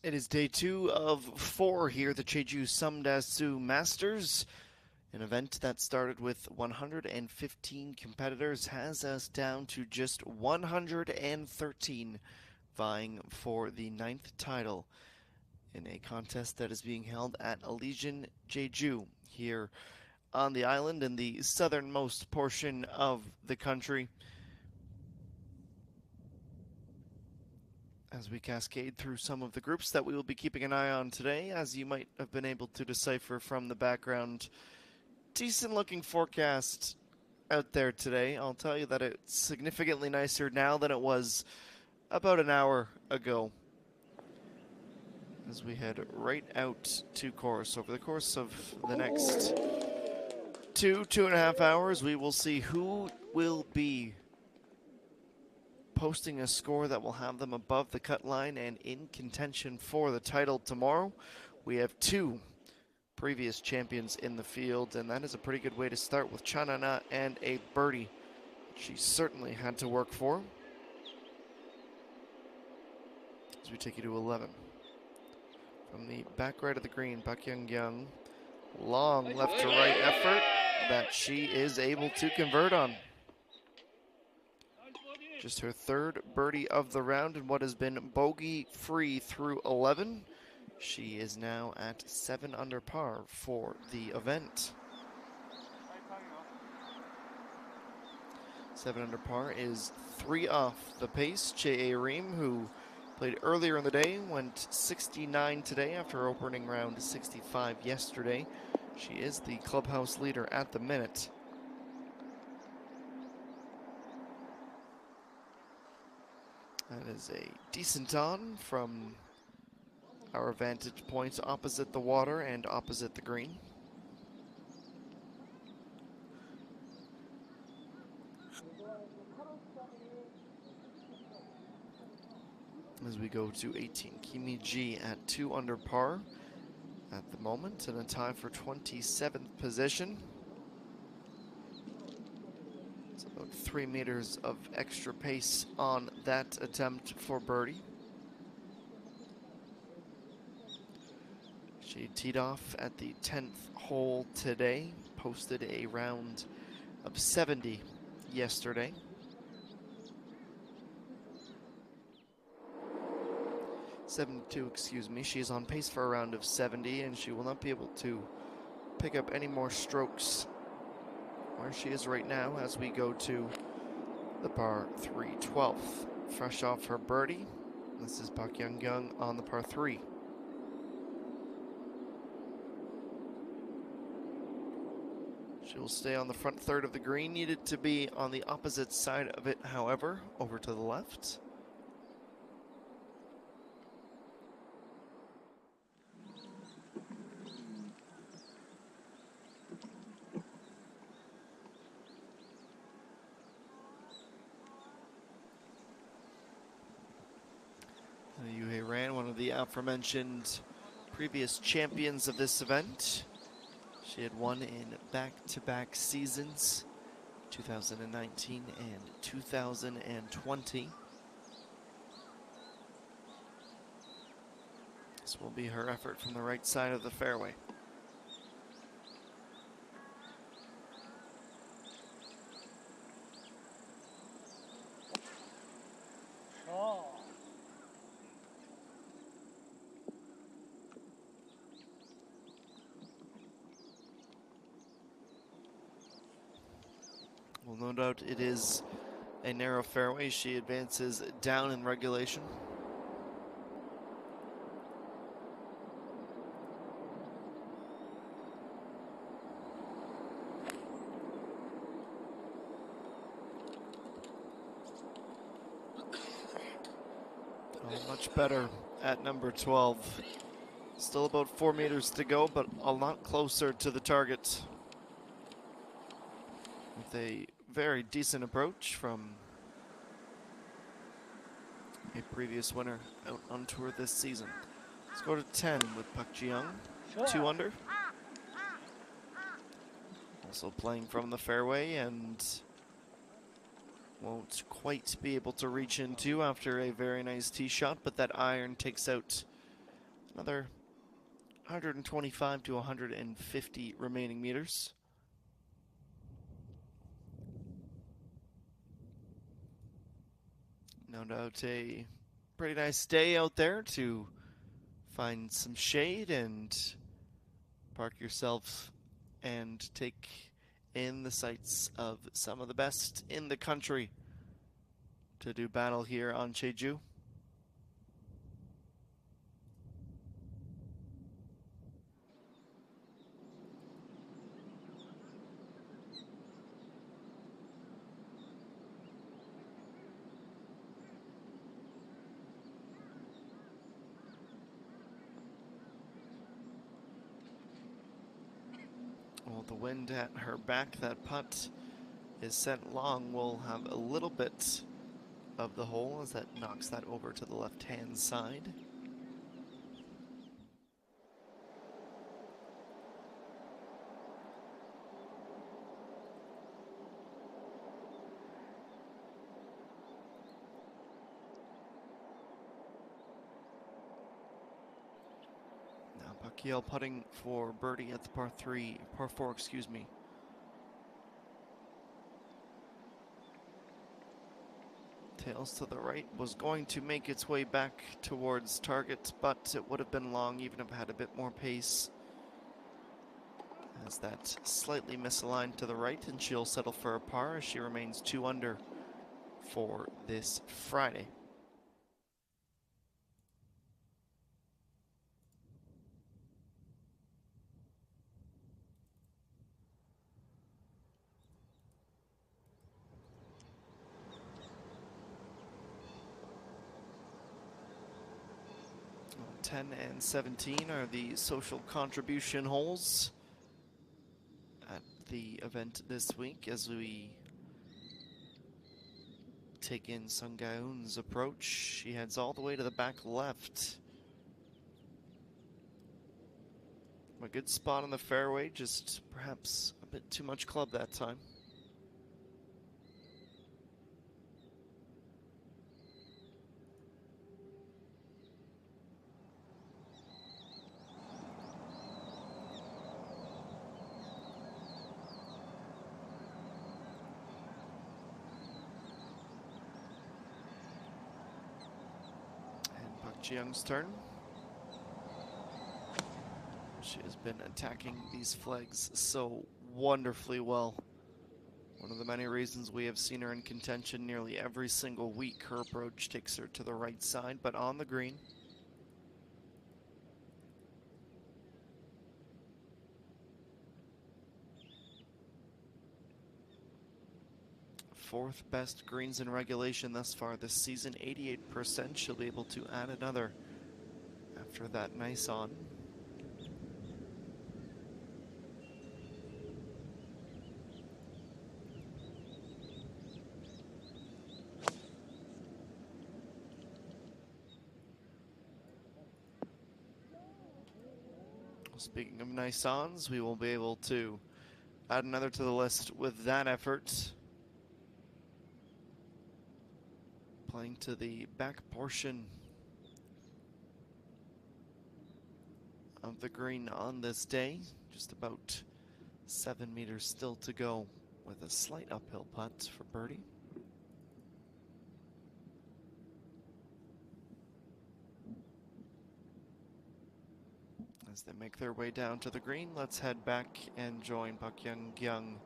It is day 2 of 4 here at the JejuSamdasoo Masters. An event that started with 115 competitors has us down to just 113 vying for the 9th title in a contest that is being held at Elysian Jeju here on the island in the southernmost portion of the country. As we cascade through some of the groups that we will be keeping an eye on today, as you might have been able to decipher from the background, decent looking forecast out there today. I'll tell you that it's significantly nicer now than it was about an hour ago. As we head right out to course, over the course of the next 2.5 hours, we will see who will be posting a score that will have them above the cut line and in contention for the title tomorrow. We have 2 previous champions in the field, and that is a pretty good way to start with Chanana and a birdie she certainly had to work for. As we take you to 11. From the back right of the green, Pak Young, long left to right effort that she is able to convert on. Just her 3rd birdie of the round in what has been bogey-free through 11. She is now at 7 under par for the event. 7 under par is 3 off the pace. J.A. Ream, who played earlier in the day, went 69 today after opening round 65 yesterday. She is the clubhouse leader at the minute. That is a decent on from our vantage points opposite the water and opposite the green. As we go to 18, Kimi G at 2 under par at the moment and a tie for 27th position. It's about 3 meters of extra pace on that attempt for birdie. She teed off at the 10th hole today, posted a round of 70 yesterday. 72, excuse me. She is on pace for a round of 70, and she will not be able to pick up any more strokes where she is right now as we go to the par 3 12th. Fresh off her birdie, this is Pak Young on the par 3. She will stay on the front third of the green, needed to be on the opposite side of it, however, over to the left. Yuhei Ran, one of the aforementioned previous champions of this event. She had won in back-to-back seasons, 2019 and 2020. This will be her effort from the right side of the fairway. Well, no doubt it is a narrow fairway. She advances down in regulation. Oh, much better at number 12. Still about 4 meters to go, but a lot closer to the target. With a very decent approach from a previous winner out on tour this season. Let's go to 10 with Pak Ji-young, 2 under. Also playing from the fairway and won't quite be able to reach into after a very nice tee shot, but that iron takes out Another 125 to 150 remaining meters. No doubt a pretty nice day out there to find some shade and park yourself and take in the sights of some of the best in the country to do battle here on Jeju. Well, the wind at her back, that putt is sent long, will have a little bit of the hole as that knocks that over to the left-hand side. Now Pakiel putting for birdie at the par 4, excuse me. Tails to the right, was going to make its way back towards target, but it would have been long even if it had a bit more pace. As that slightly misaligned to the right, and she'll settle for a par as she remains 2 under for this Friday. Well, 10 and 17 are the social contribution holes at the event this week as we take in Sung Ga-eun's approach. She heads all the way to the back left. A good spot on the fairway, just perhaps a bit too much club that time. And Park Ji-young's turn. She has been attacking these flags so wonderfully well. One of the many reasons we have seen her in contention nearly every single week. Her approach takes her to the right side, but on the green. Fourth best greens in regulation thus far this season, 88%. She'll be able to add another after that nice on. Speaking of nice ons, we will be able to add another to the list with that effort. Playing to the back portion of the green on this day. Just about 7 meters still to go with a slight uphill putt for birdie. As they make their way down to the green, let's head back and join Park Young.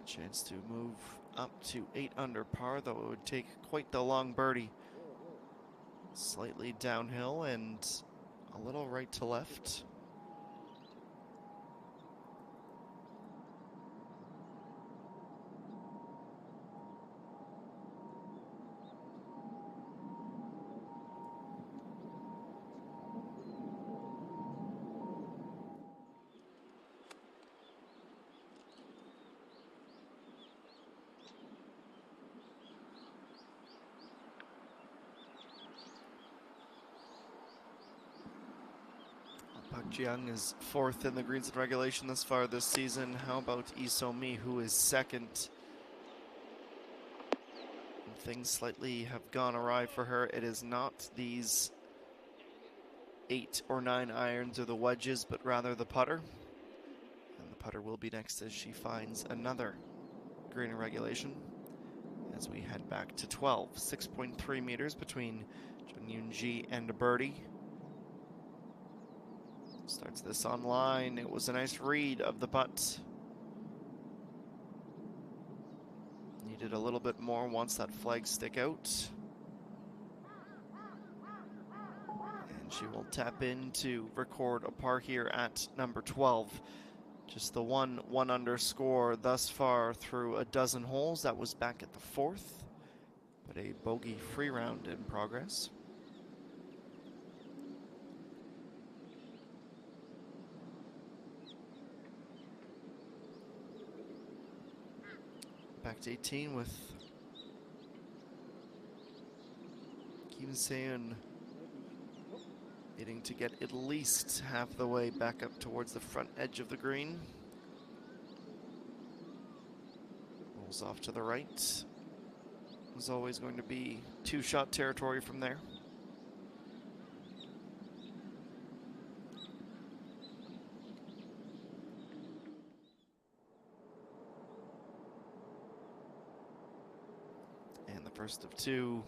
A chance to move up to 8 under par, though it would take quite the long birdie. Slightly downhill and a little right to left. Park Ji-young is 4th in the greens in regulation thus far this season. How about Lee So-mi, who is 2nd? Things slightly have gone awry for her. It is not these 8 or 9 irons or the wedges, but rather the putter. And the putter will be next as she finds another green in regulation. As we head back to 12, 6.3 meters between Jung and a birdie. Starts this on line. It was a nice read of the putt. Needed a little bit more once that flag stick out. And she will tap in to record a par here at number 12. Just the one underscore thus far through a dozen holes. That was back at the 4th, but a bogey-free round in progress. Back to 18 with Kim Seun needing to get at least half the way back up towards the front edge of the green. Rolls off to the right. There's always going to be 2-shot territory from there. And the first of two,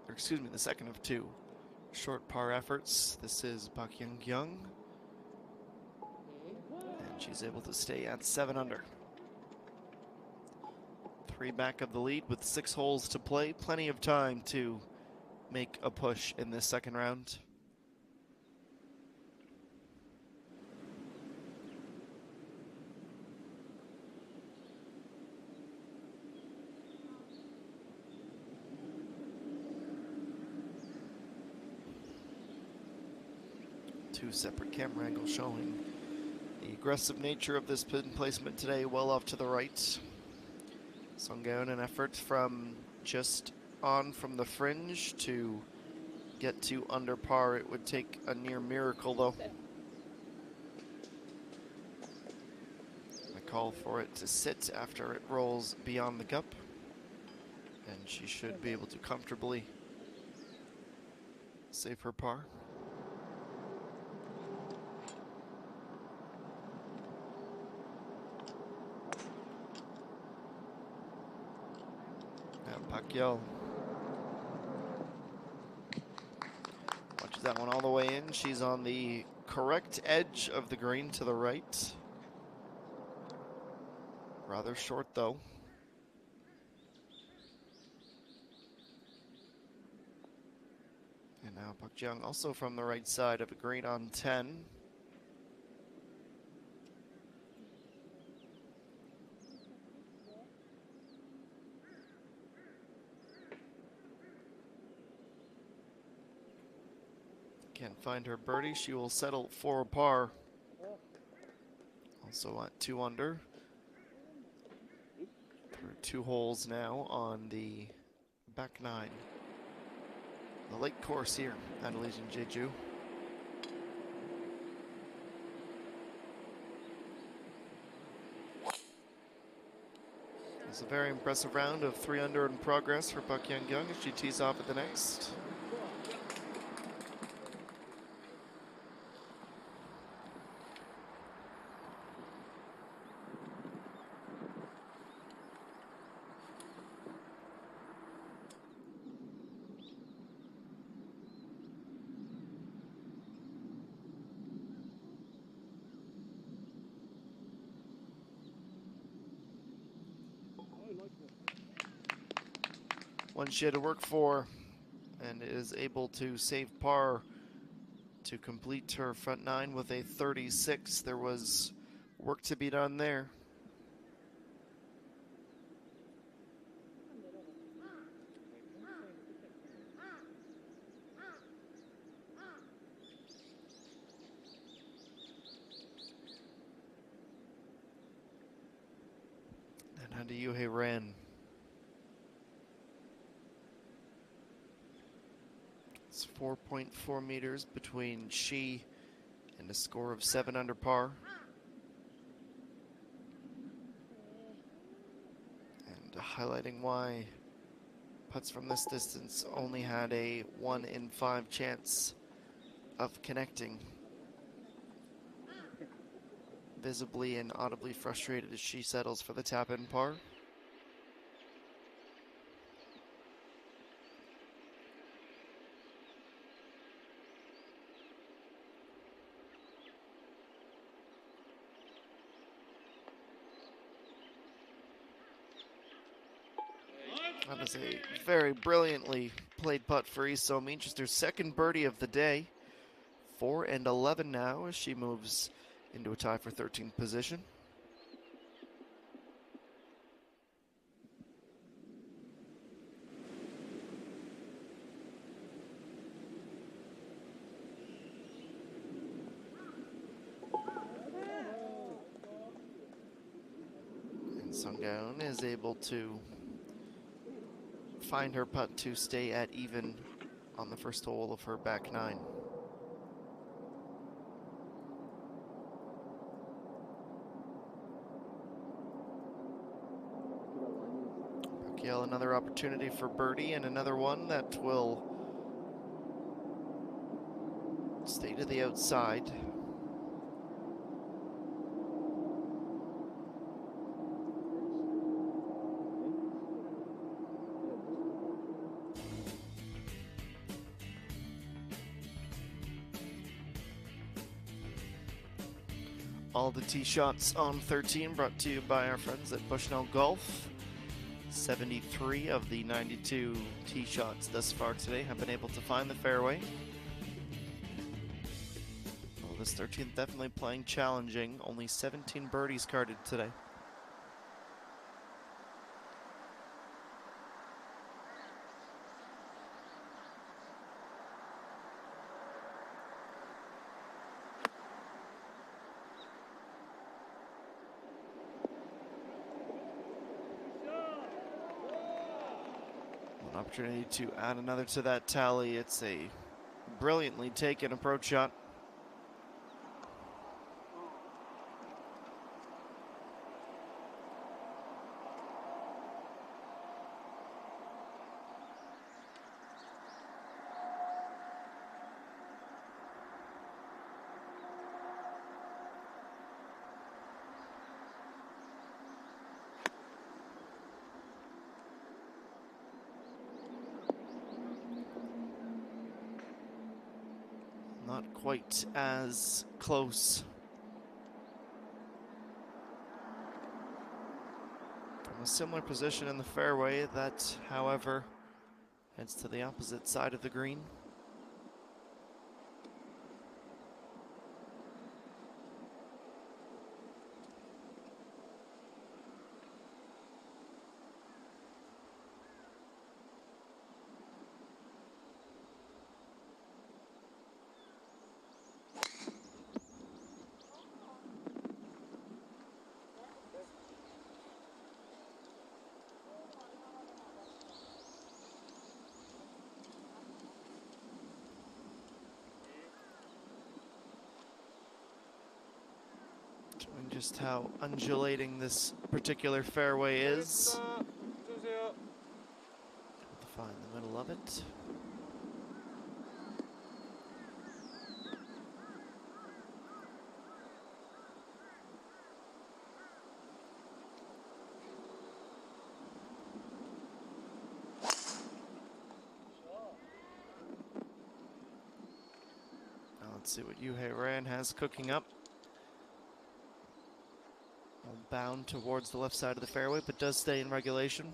or excuse me, the second of two short par efforts. This is Park Young, and she's able to stay at 7 under. 3 back of the lead with 6 holes to play. Plenty of time to make a push in this second round. Two separate camera angles showing the aggressive nature of this pin placement today, well off to the right. Sungyeon, an effort from just on from the fringe to get to under par. It would take a near miracle though. I call for it to sit after it rolls beyond the cup, and she should be able to comfortably save her par. Pacquiao watches that one all the way in. She's on the correct edge of the green to the right. Rather short though. And now Park Jung also from the right side of the green on 10. Can't find her birdie. She will settle for a par. Also at 2 under. Through 2 holes now on the back 9. The lake course here at Elysian Jeju. It's a very impressive round of 3 under in progress for Park Young as she tees off at the next. One she had to work for and is able to save par to complete her front 9 with a 36. There was work to be done there. And how do Yuhei ran? It's 4.4 meters between she and a score of 7 under par. And highlighting why putts from this distance only had a 1 in 5 chance of connecting. Visibly and audibly frustrated as she settles for the tap-in par. That is a very brilliantly played putt for Isomi. Just her second birdie of the day. 4 and 11 now as she moves into a tie for 13th position. And Sunggaeun is able to find her putt to stay at even on the first hole of her back nine. Pacquiao, another opportunity for birdie, and another one that will stay to the outside. All the tee shots on 13 brought to you by our friends at Bushnell Golf. 73 of the 92 tee shots thus far today have been able to find the fairway. Well, this 13th definitely playing challenging. Only 17 birdies carded today. An opportunity to add another to that tally. It's a brilliantly taken approach shot. Not quite as close. From a similar position in the fairway, that, however, heads to the opposite side of the green. Showing just how undulating this particular fairway is. Find the middle of it. Now let's see what Yuhei Ran has cooking up. Bound towards the left side of the fairway, but does stay in regulation.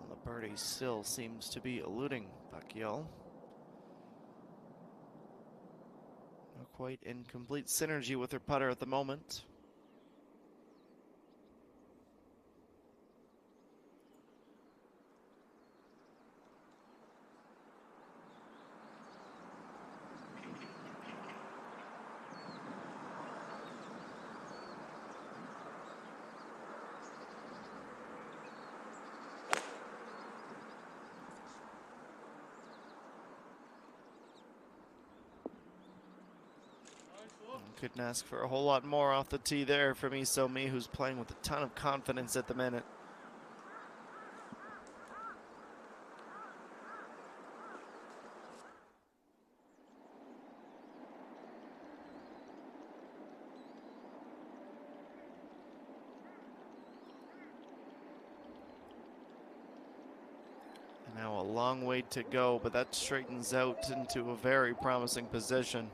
Well, the birdie still seems to be eluding Pacquiao. Not quite in complete synergy with her putter at the moment. Couldn't ask for a whole lot more off the tee there from ESOMi, who's playing with a ton of confidence at the minute. And now a long way to go, but that straightens out into a very promising position.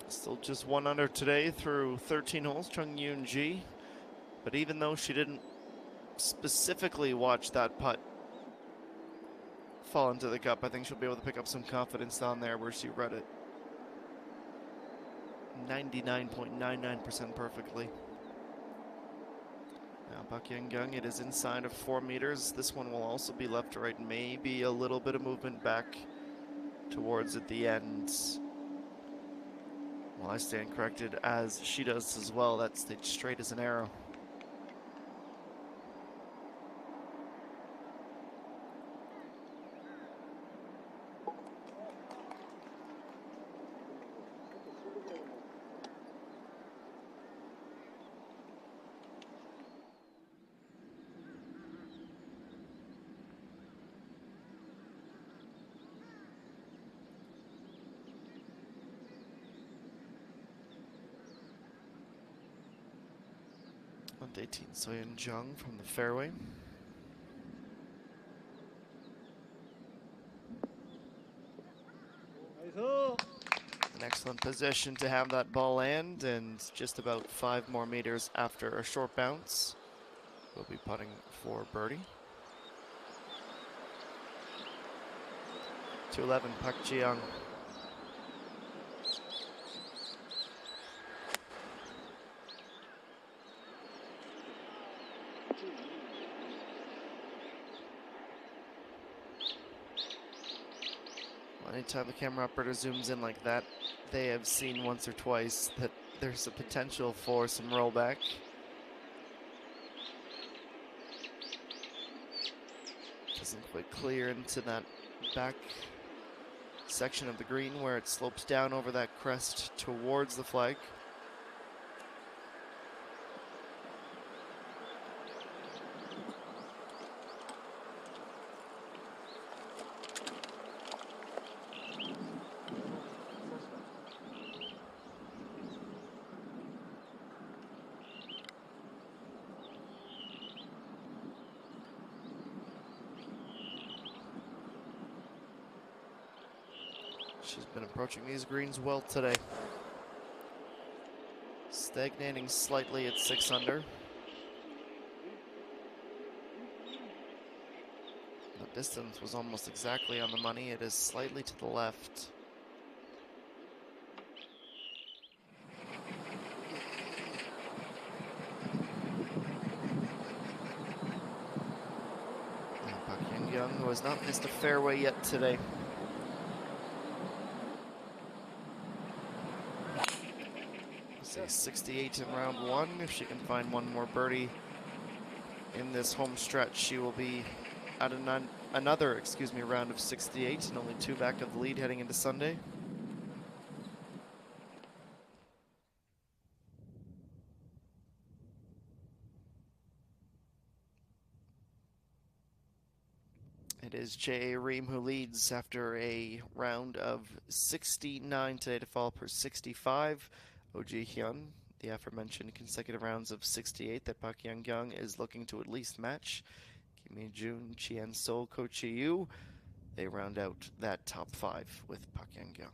Still just 1 under today through 13 holes, Chung Yoon-ji. But even though she didn't specifically watch that putt fall into the cup, I think she'll be able to pick up some confidence down there where she read it 99.99% perfectly. Now Park Young-kyung, it is inside of 4 meters. This one will also be left to right, maybe a little bit of movement back towards at the end. Well, I stand corrected as she does as well. That's stayed straight as an arrow. On 18, Soyeon Jung from the fairway. An excellent position to have that ball land, and just about 5 more meters after a short bounce. We'll be putting for birdie. 211, Park Ji-young. Anytime the camera operator zooms in like that, they have seen once or twice that there's a potential for some rollback. Doesn't quite clear into that back section of the green where it slopes down over that crest towards the flag. She's been approaching these greens well today. Stagnating slightly at 6 under. The distance was almost exactly on the money. It is slightly to the left. And Park Young-kyung, who has not missed a fairway yet today. Say 68 in round 1. If she can find one more birdie in this home stretch, she will be at another round of 68 and only 2 back of the lead heading into Sunday. It is Jae Reem who leads after a round of 69 today to follow per 65. Oh Ji-hyun, the aforementioned consecutive rounds of 68 that Park Young-kyung is looking to at least match. Kim Mi-jun, Chien-sol, Ko Chi-yu, they round out that top 5 with Park Young-kyung.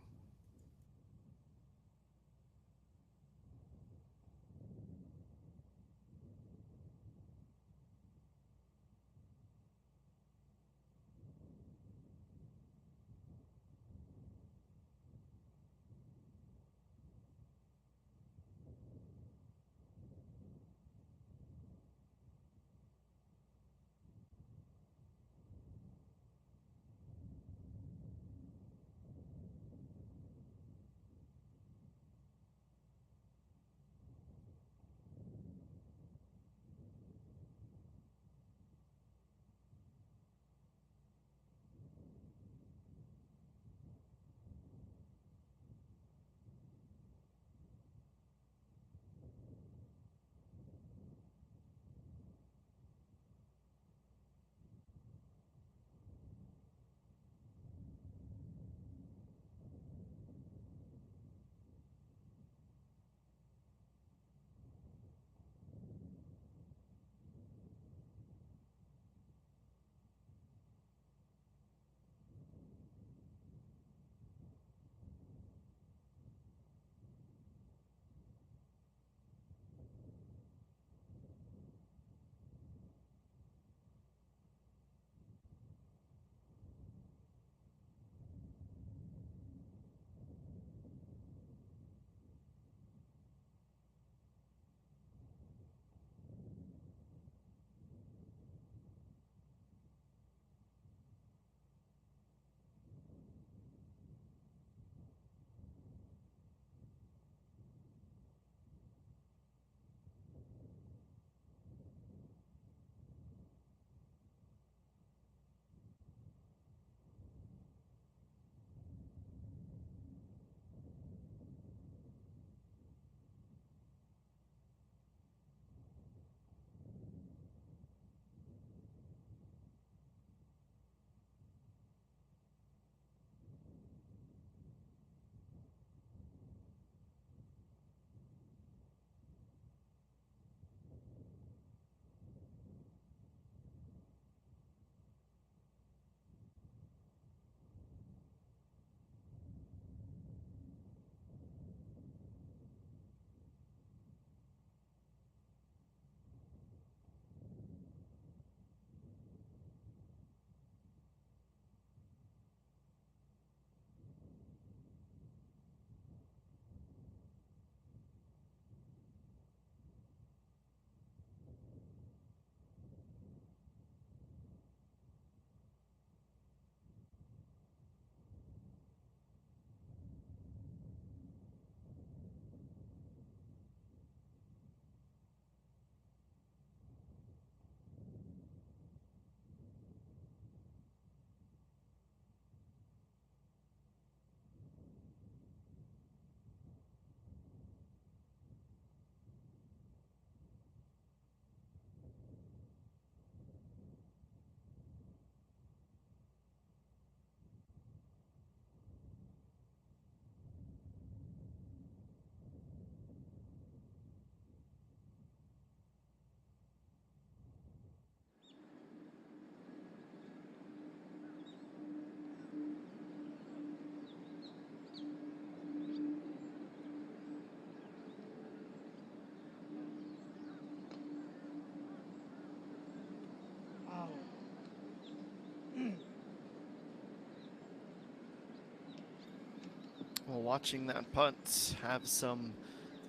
watching that putt have some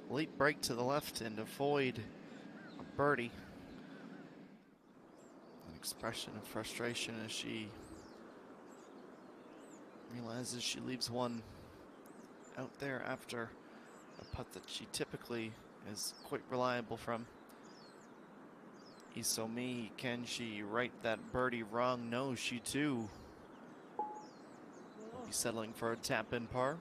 late break to the left and avoid a birdie. An expression of frustration as she realizes she leaves one out there after a putt that she typically is quite reliable from. Isomi, can she right that birdie wrong? No, she too will be settling for a tap-in par.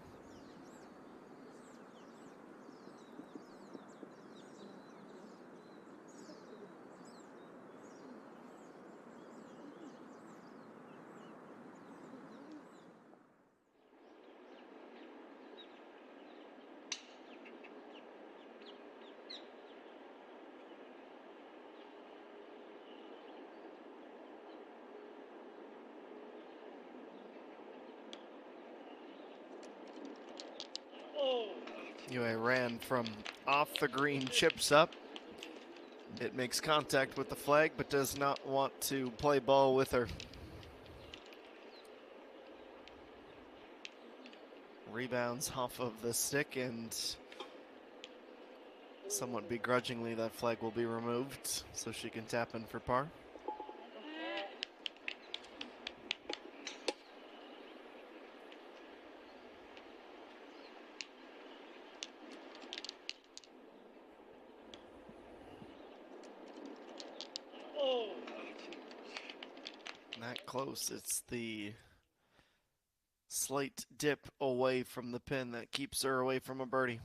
Yue ran from off the green, chips up. It makes contact with the flag, but does not want to play ball with her. Rebounds off of the stick, and somewhat begrudgingly that flag will be removed so she can tap in for par. That close. It's the slight dip away from the pin that keeps her away from a birdie.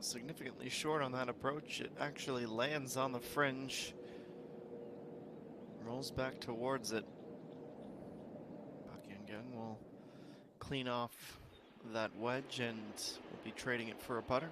Significantly short on that approach. It actually lands on the fringe, rolls back towards it. Bakyungyang will clean off that wedge and will be trading it for a putter.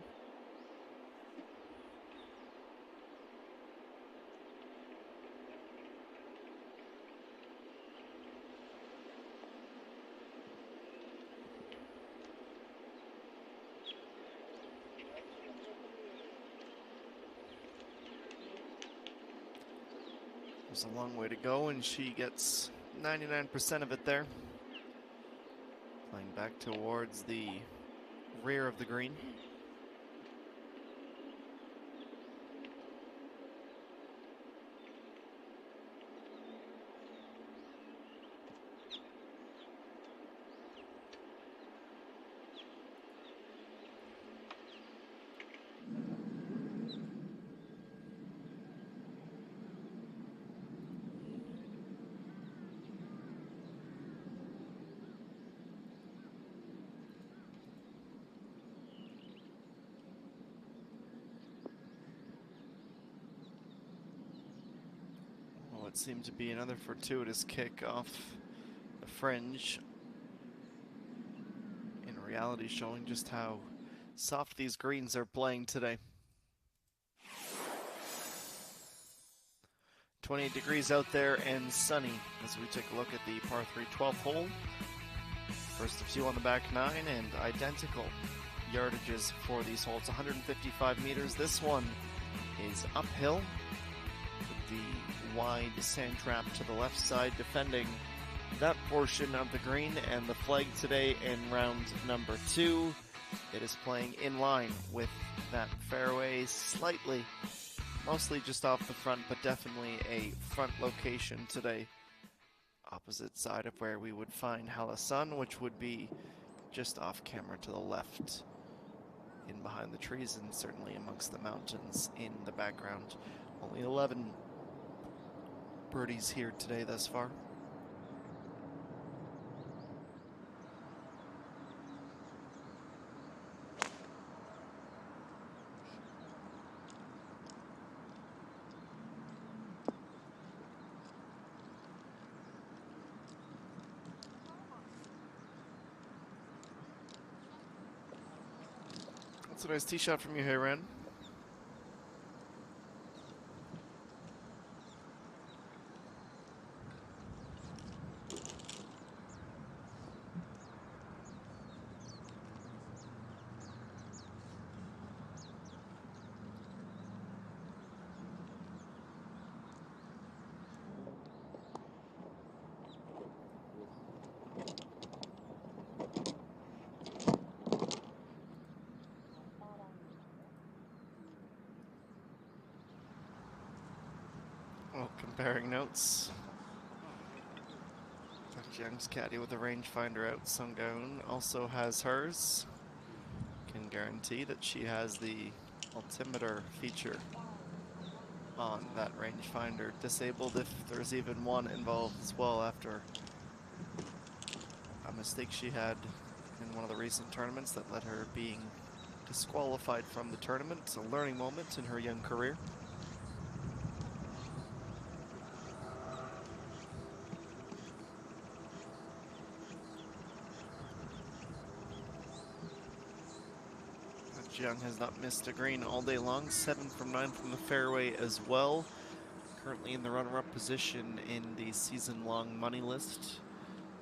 There's a long way to go, and she gets 99% of it there. Playing back towards the rear of the green. What seemed to be another fortuitous kick off the fringe. In reality, showing just how soft these greens are playing today. 28 degrees out there and sunny as we take a look at the par 3 12th hole. First of two on the back nine, and identical yardages for these holes, 155 meters. This one is uphill with the wide sand trap to the left side defending that portion of the green, and the flag today in round number 2. It is playing in line with that fairway, slightly, mostly just off the front, but definitely a front location today. Opposite side of where we would find Halasan, which would be just off camera to the left, in behind the trees and certainly amongst the mountains in the background. Only 11 birdies here today thus far. It's a nice tee shot from you, Hayran. Well, comparing notes. Young's caddy with a rangefinder out. Sungoon also has hers. Can guarantee that she has the altimeter feature on that rangefinder disabled if there's even one involved as well after a mistake she had in one of the recent tournaments that led her being disqualified from the tournament. It's a learning moment in her young career. Young has not missed a green all day long, 7 from 9 from the fairway as well. Currently in the runner-up position in the season-long money list,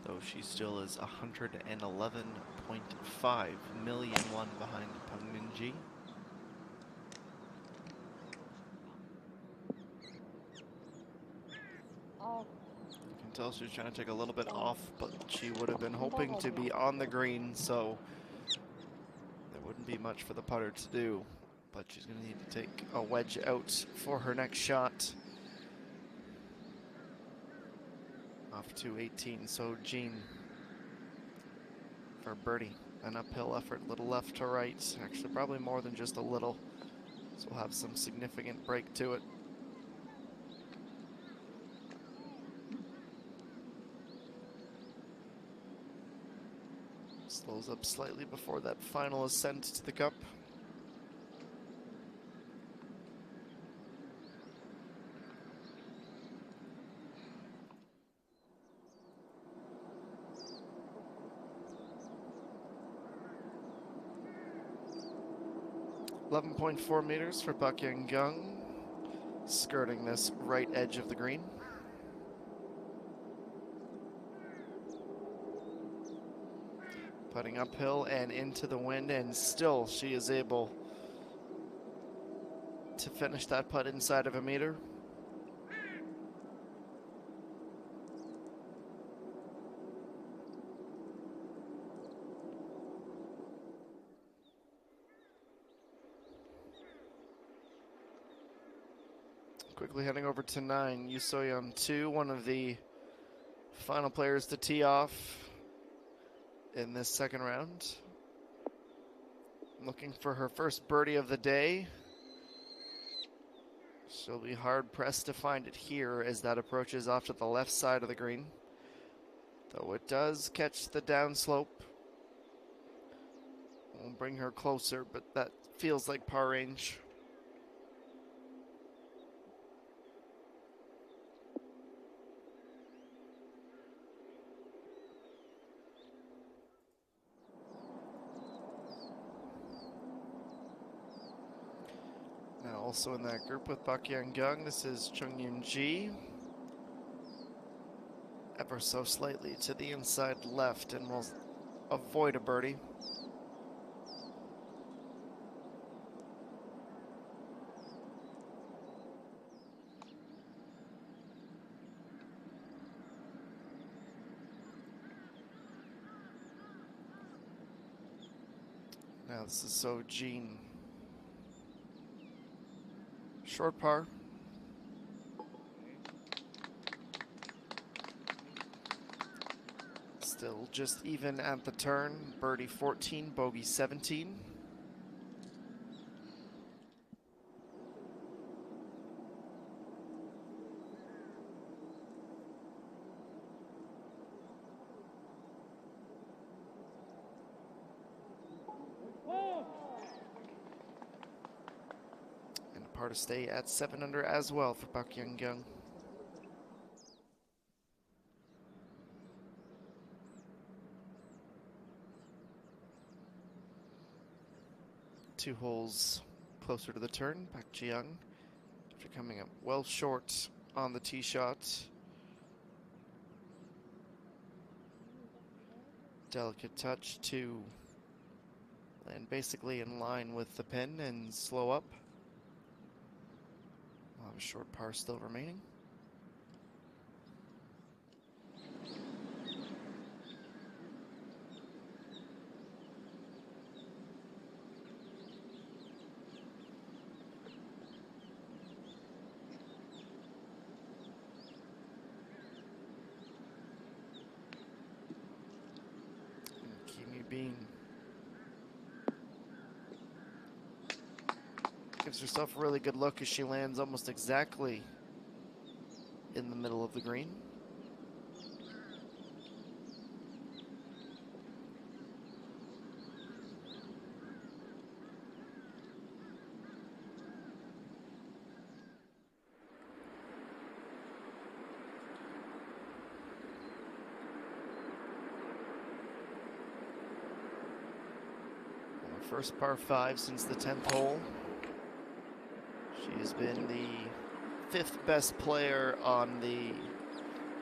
though she still is 111.5 million won behind Peng Minji. You can tell she's trying to take a little bit off, but she would have been hoping to be on the green, so there wouldn't be much for the putter to do. But she's going to need to take a wedge out for her next shot. Off to 18, so Jean for birdie. An uphill effort, little left to right. Actually, probably more than just a little. So we'll have some significant break to it. Slows up slightly before that final ascent to the cup. .4 meters for Pak Yang, skirting this right edge of the green. Putting uphill and into the wind, and still she is able to finish that putt inside of a meter. Quickly heading over to 9, Yoo So-yeon 2, one of the final players to tee off in this second round. Looking for her first birdie of the day. She'll be hard pressed to find it here as that approaches off to the left side of the green. Though it does catch the downslope. Won't bring her closer, but that feels like par range. Now also in that group with Pak Yang, this is Chung Yoon Ji. Ever so slightly to the inside left and will avoid a birdie. Now this is So Jean. Short par. Still just even at the turn. Birdie 14, bogey 17. And a par to stay at 7 under as well for Pak Yang. 2 holes closer to the turn. Pak Ji-young, after coming up well short on the tee shot. Delicate touch to land basically in line with the pin and slow up. We'll have a short par still remaining. Bean gives herself a really good look as she lands almost exactly in the middle of the green. First par 5 since the 10th hole. She has been the 5th best player on the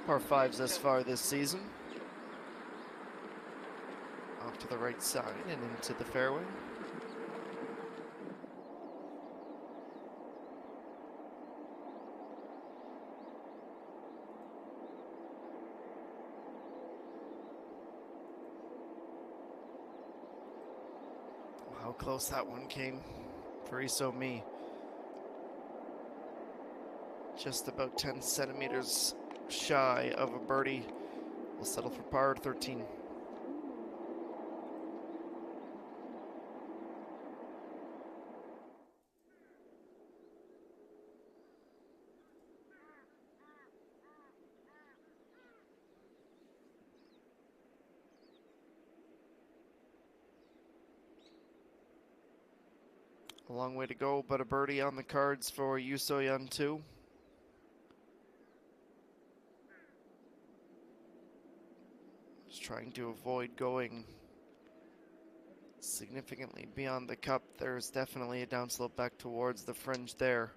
par 5s thus far this season. Off to the right side and into the fairway. How close that one came for Isomi. Just about 10 centimeters shy of a birdie. We'll settle for par 13. A long way to go, but a birdie on the cards for Yoo So-yeon too. Just trying to avoid going significantly beyond the cup. There's definitely a downslope back towards the fringe there.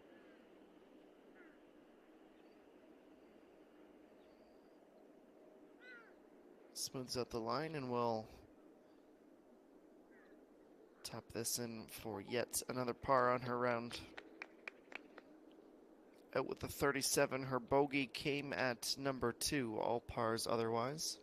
Smooths out the line and will tap this in for yet another par on her round. Out with the 37, her bogey came at number 2, all pars otherwise.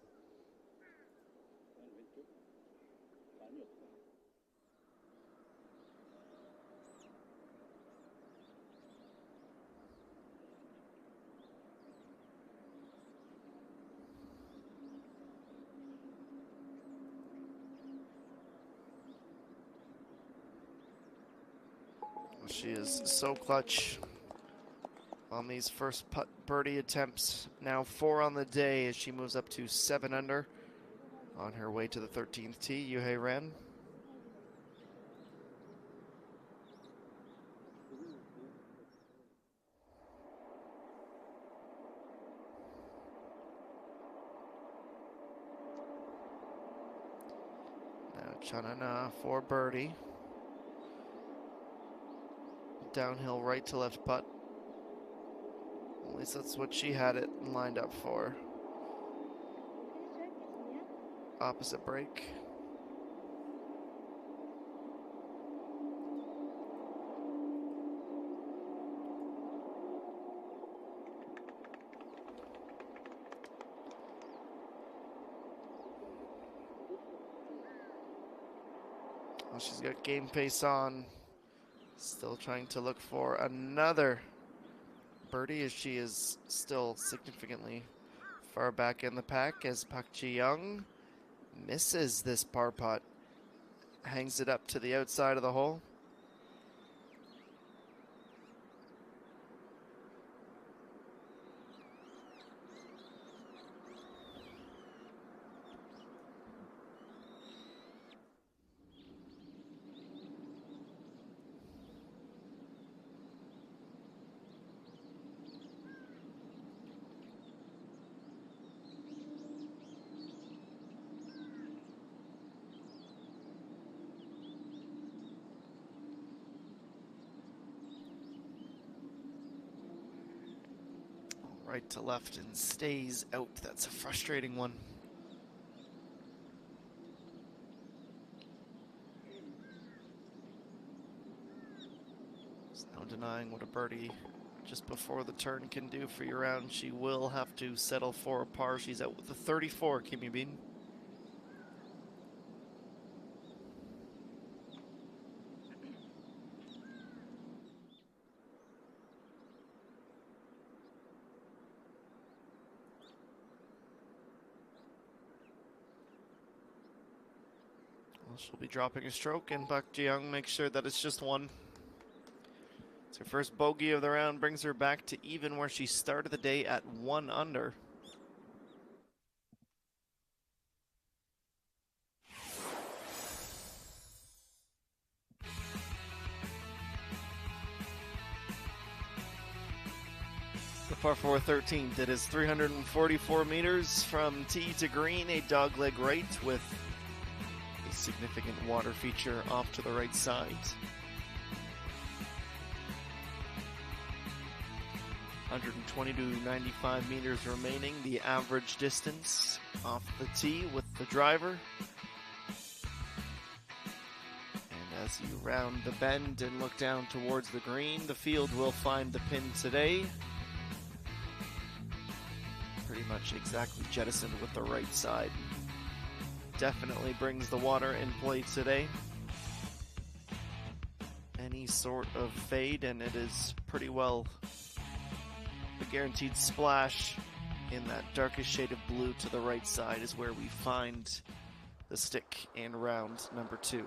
She is so clutch on these first putt birdie attempts. Now 4 on the day as she moves up to 7 under on her way to the 13th tee. Yoo Ren. Now Chanana for birdie. Downhill right to left putt. At least that's what she had it lined up for. Opposite break. Well, she's got game face on. Still trying to look for another birdie as she is still significantly far back in the pack as Pak Ji-young misses this par putt. Hangs it up to the outside of the hole. right to left and stays out. That's a frustrating one. There's no denying what a birdie just before the turn can do for your round. She will have to settle for a par. She's out with a 34, Kimmy Bean. Well, she'll be dropping a stroke, and Park Ji-young makes sure that it's just one. It's her first bogey of the round, brings her back to even where she started the day at 1 under. The par 4 13th. It is 344 meters from tee to green, a dogleg right with a significant water feature off to the right side. 120 to 95 meters remaining, the average distance off the tee with the driver. And as you round the bend and look down towards the green, the field will find the pin today. Pretty much exactly jettisoned with the right side. Definitely brings the water in play today. Any sort of fade, and it is pretty well a guaranteed splash in that darkest shade of blue to the right side is where we find the stick in round number 2.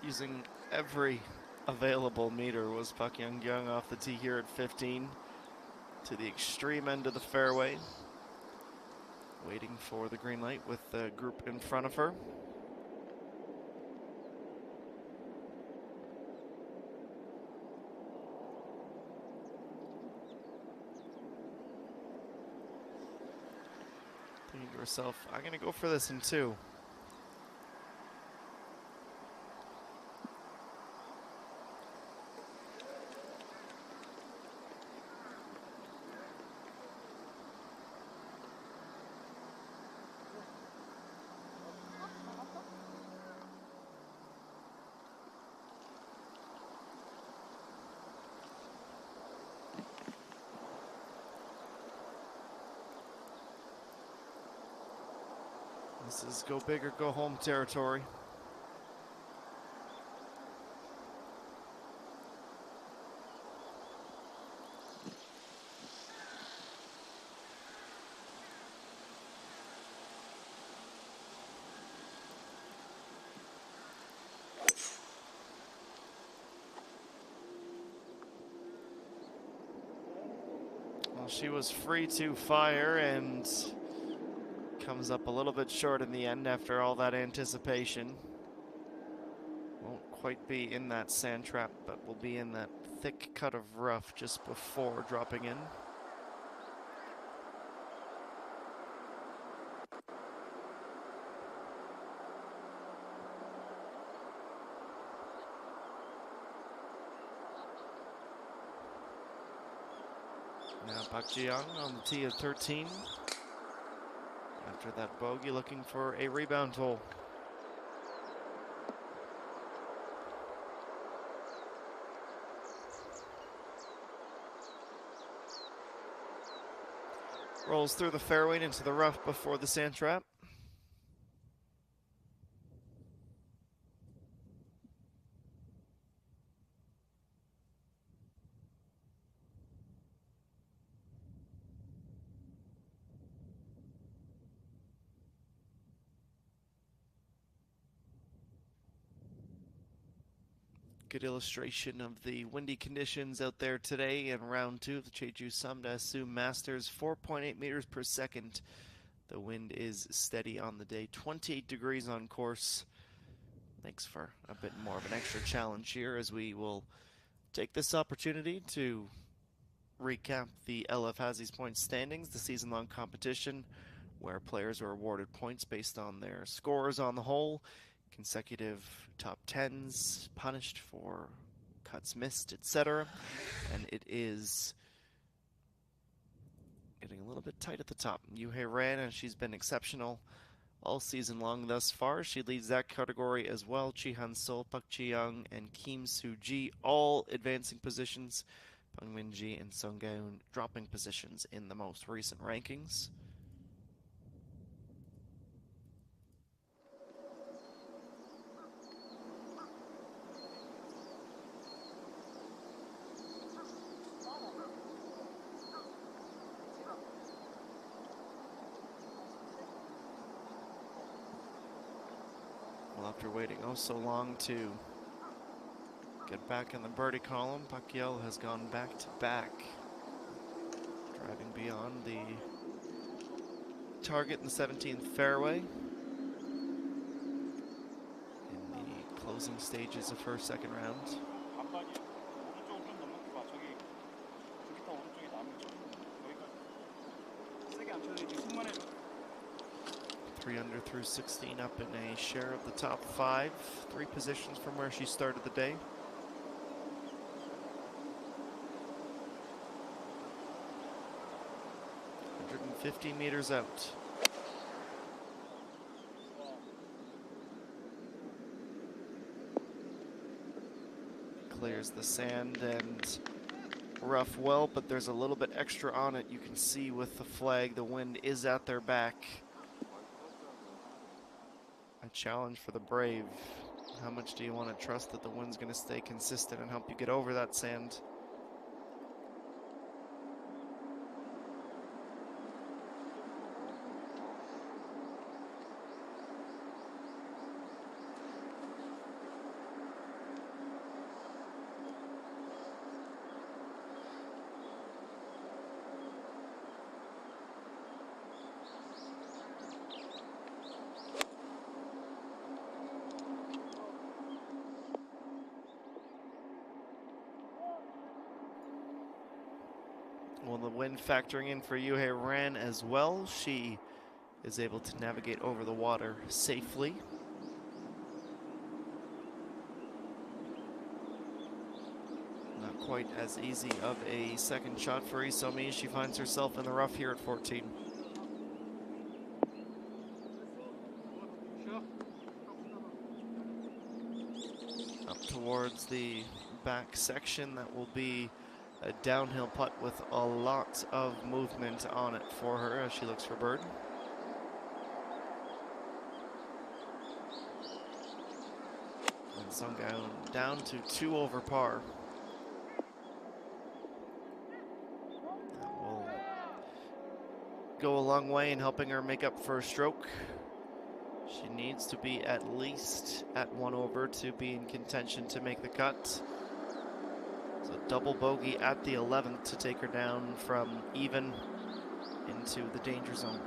Using every available meter was Park Ji-young off the tee here at 15 to the extreme end of the fairway, waiting for the green light with the group in front of her. Thinking to herself, I'm going to go for this in 2. This is go big or go home territory. Well, she was free to fire and comes up a little bit short in the end after all that anticipation. Won't quite be in that sand trap, but will be in that thick cut of rough just before dropping in. Now Park Ji-young on the tee of 13. After that bogey, looking for a rebound hole. Rolls through the fairway and into the rough before the sand trap. Good illustration of the windy conditions out there today in round 2 of the JejuSamdasoo Masters. 4.8 meters per second. The wind is steady on the day. 28 degrees on course. Makes for a bit more of an extra challenge here, as we will take this opportunity to recap the LF Hazi's point standings, the season-long competition where players are awarded points based on their scores on the hole, consecutive top 10s, punished for cuts missed, etc. And it is getting a little bit tight at the top. Yuhei Ran, and she's been exceptional all season long thus far. She leads that category as well. Chihan Sol, Pak Chi-young, and Kim Soo-ji all advancing positions. Peng Min-ji and Song Gaeun dropping positions in the most recent rankings. Well, after waiting oh so long to get back in the birdie column, Pacquiao has gone back to back, driving beyond the target in the 17th fairway in the closing stages of her second round. 3 under through 16, up in a share of the top 5, 3 positions from where she started the day. $150 meters out. Clears the sand and rough well, but there's a little bit extra on it. You can see with the flag, the wind is at their back. A challenge for the brave. How much do you want to trust that the wind's going to stay consistent and help you get over that sand? Well, the wind factoring in for Yuhei Ran as well. She is able to navigate over the water safely. Not quite as easy of a second shot for Isomi. She finds herself in the rough here at 14. Up towards the back section, that will be a downhill putt with a lot of movement on it for her as she looks for bird. And Song Gaeun down to 2 over par. That will go a long way in helping her make up for a stroke. She needs to be at least at 1 over to be in contention to make the cut. So double bogey at the 11th to take her down from even into the danger zone.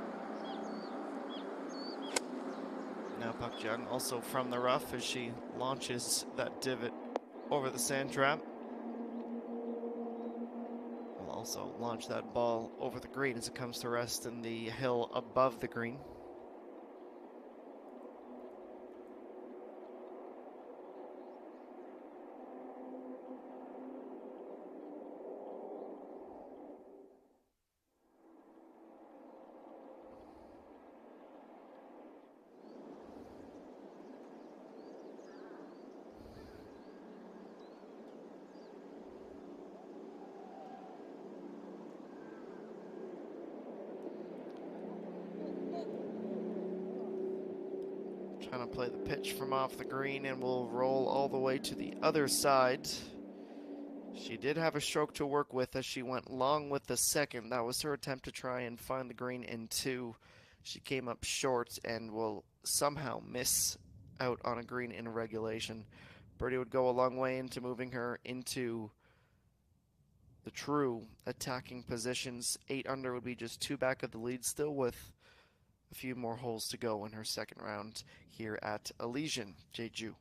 Now Pak Chi-young also from the rough as she launches that divot over the sand trap. Will also launch that ball over the green as it comes to rest in the hill above the green. Trying to play the pitch from off the green and will roll all the way to the other side. She did have a stroke to work with as she went long with the second. That was her attempt to try and find the green in 2. She came up short and will somehow miss out on a green in regulation. birdie would go a long way into moving her into the true attacking positions. 8 under would be just 2 back of the lead, still with a few more holes to go in her second round here at Elysian. Jeju.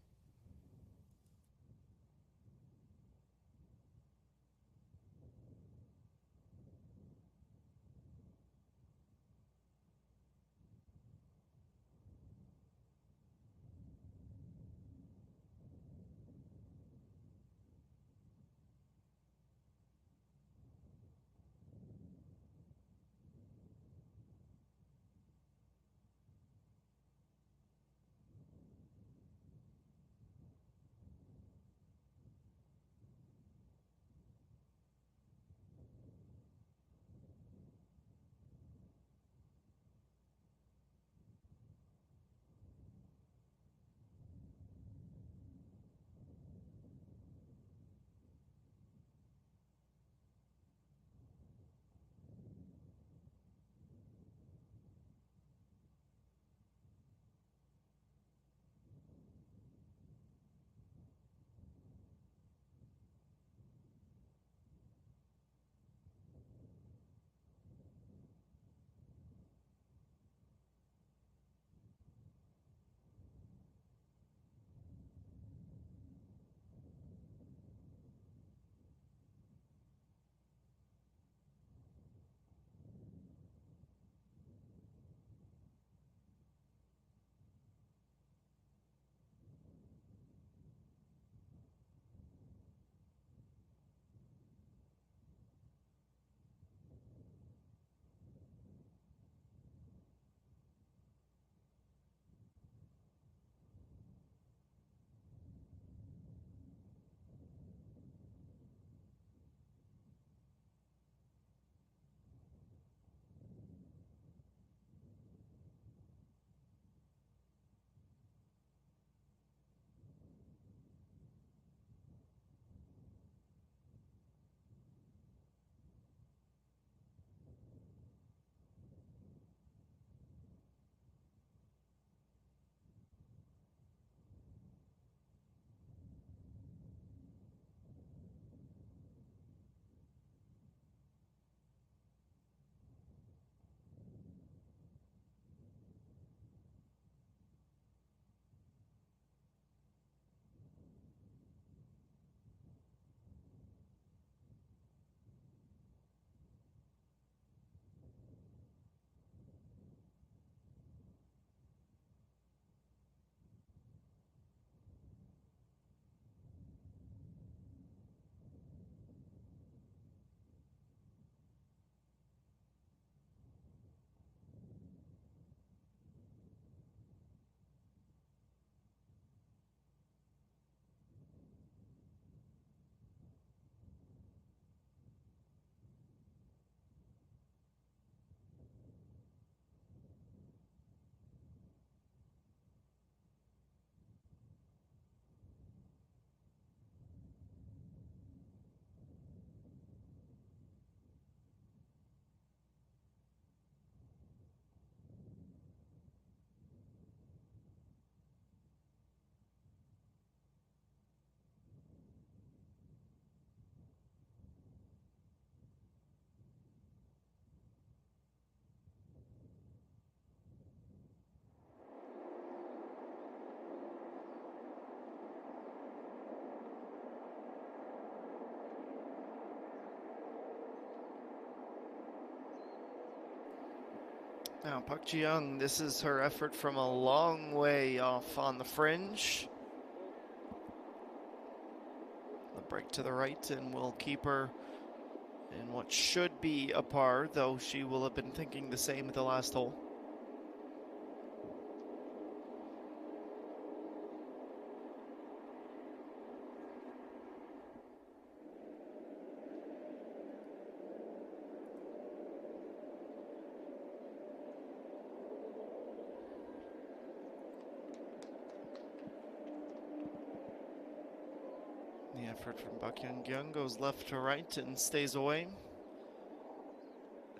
Now, Park Ji-young, this is her effort from a long way off on the fringe. The break to the right and will keep her in what should be a par, though she will have been thinking the same at the last hole. The effort from Park Ji-young goes left to right and stays away.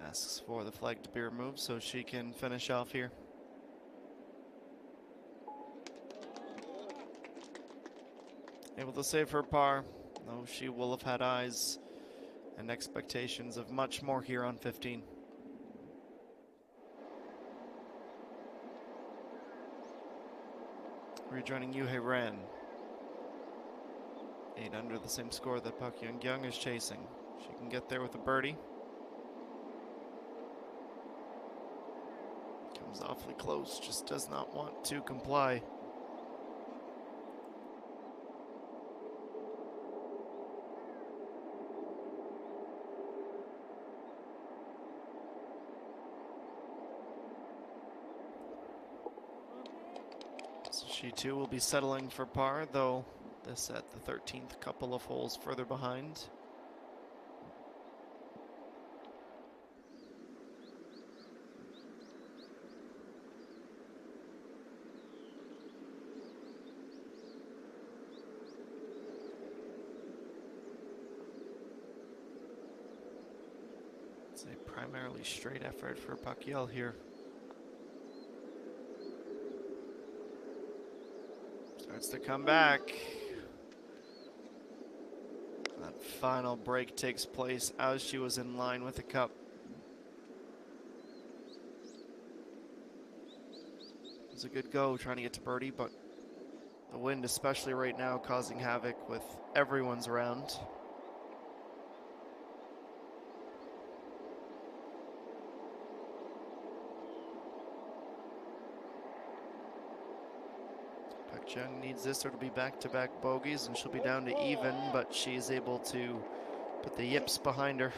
Asks for the flag to be removed so she can finish off here. Able to save her par, though she will have had eyes and expectations of much more here on 15. Rejoining Yuhei Ren. 8 under, the same score that Pak Young is chasing. She can get there with a birdie. Comes awfully close, just does not want to comply. So she too will be settling for par, though this at the 13th, couple of holes further behind. It's a primarily straight effort for Pacquiao here. Starts to come back. That final break takes place as she was in line with the cup. It was a good go trying to get to birdie, but the wind, especially right now, causing havoc with everyone's around. Jung needs this or to be back-to-back bogeys, and she'll be down to even, but she's able to put the yips behind her.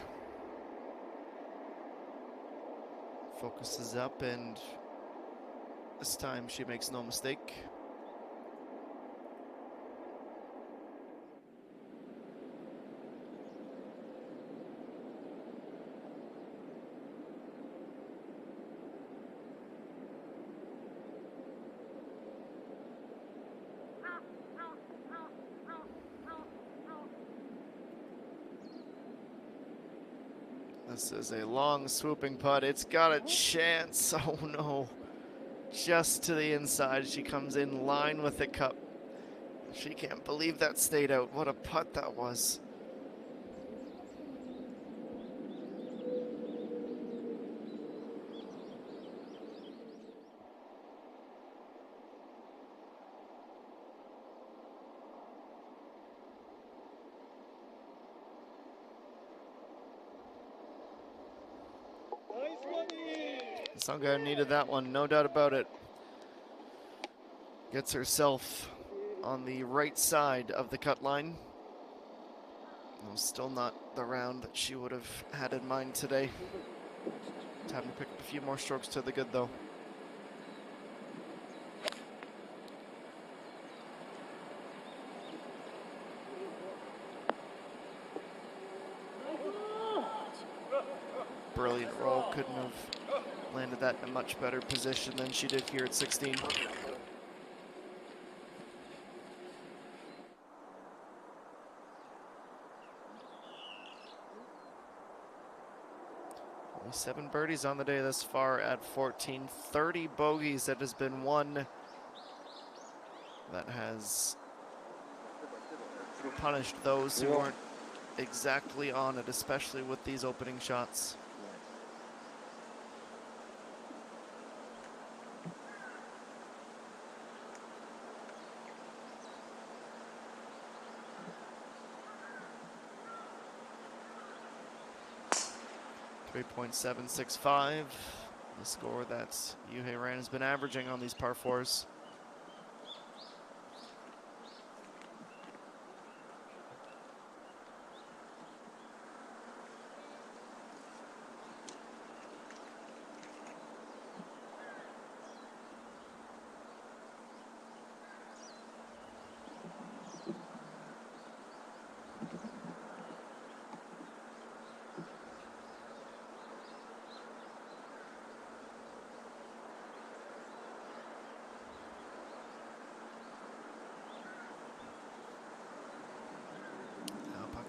Focuses up, and this time she makes no mistake. This is a long swooping putt. It's got a chance. Oh no. Just to the inside. She comes in line with the cup. She can't believe that stayed out. What a putt that was. Sangha needed that one, no doubt about it. Gets herself on the right side of the cut line. No, still not the round that she would have had in mind today. Time to pick up a few more strokes to the good, though. Brilliant roll, couldn't have landed that in a much better position than she did here at 16. Only 7 birdies on the day thus far at 14. 30 bogeys that has been won. That has punished those who weren't exactly on it, especially with these opening shots. .765, the score that Yuhei Ren has been averaging on these par 4s.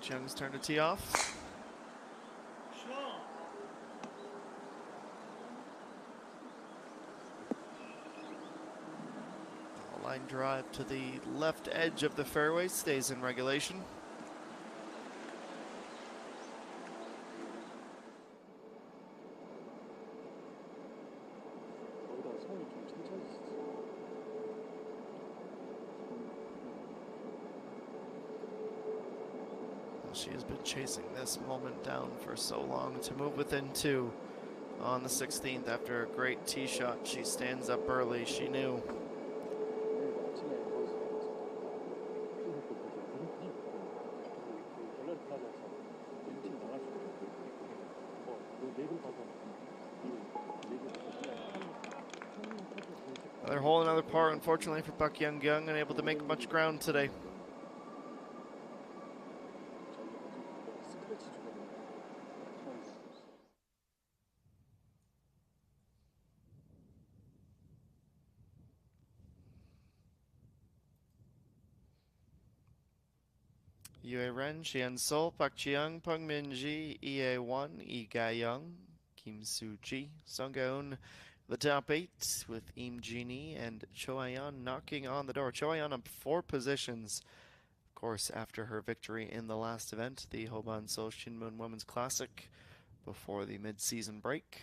Jung's turn to tee off. line drive to the left edge of the fairway, stays in regulation. She has been chasing this moment down for so long. To move within 2 on the 16th after a great tee shot. She stands up early. She knew. Another hole, another par, unfortunately for Pak Young, unable to make much ground today. Yue Ren, Xian Sol, Pak Chiang, Peng Minji, EA1, Yi Ga-young, Kim Soo-ji, Sung Ga-eun, the top 8 with Im Jin-hee and Cho Ayan knocking on the door. Cho Ayan up 4 positions, of course, after her victory in the last event, the Hoban-so Shinmun Women's Classic, before the mid-season break.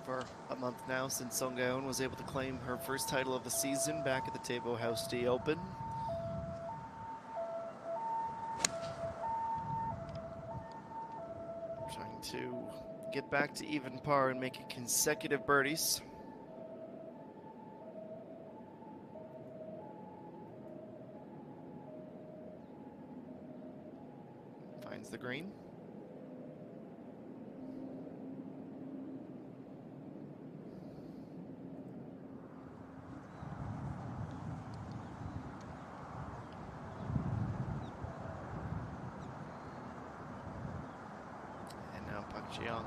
Over a month now since Sung Ga-eun was able to claim her first title of the season back at the Tabo House D Open. Trying to get back to even par and making consecutive birdies. Finds the green. Jiang.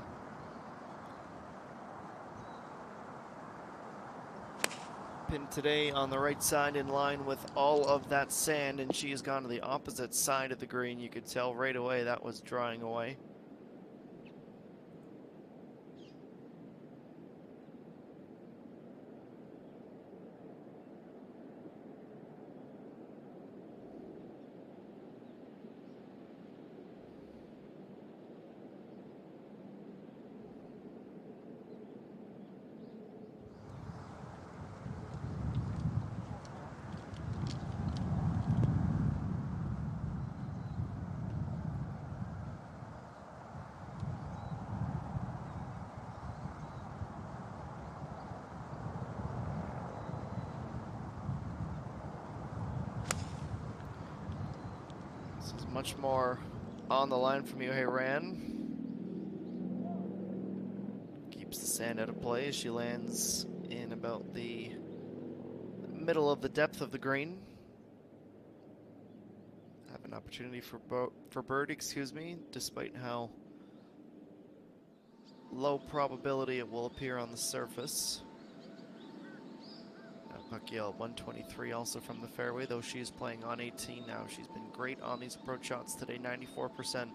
Pinned today on the right side in line with all of that sand, and she has gone to the opposite side of the green. You could tell right away that was drying away. Much more on the line from Yue Ran. Keeps the sand out of play as she lands in about the middle of the depth of the green. Have an opportunity for birdie, despite how low probability it will appear on the surface. Pacquiao 123 also from the fairway, though she is playing on 18 now. She's been great on these approach shots today, 94%.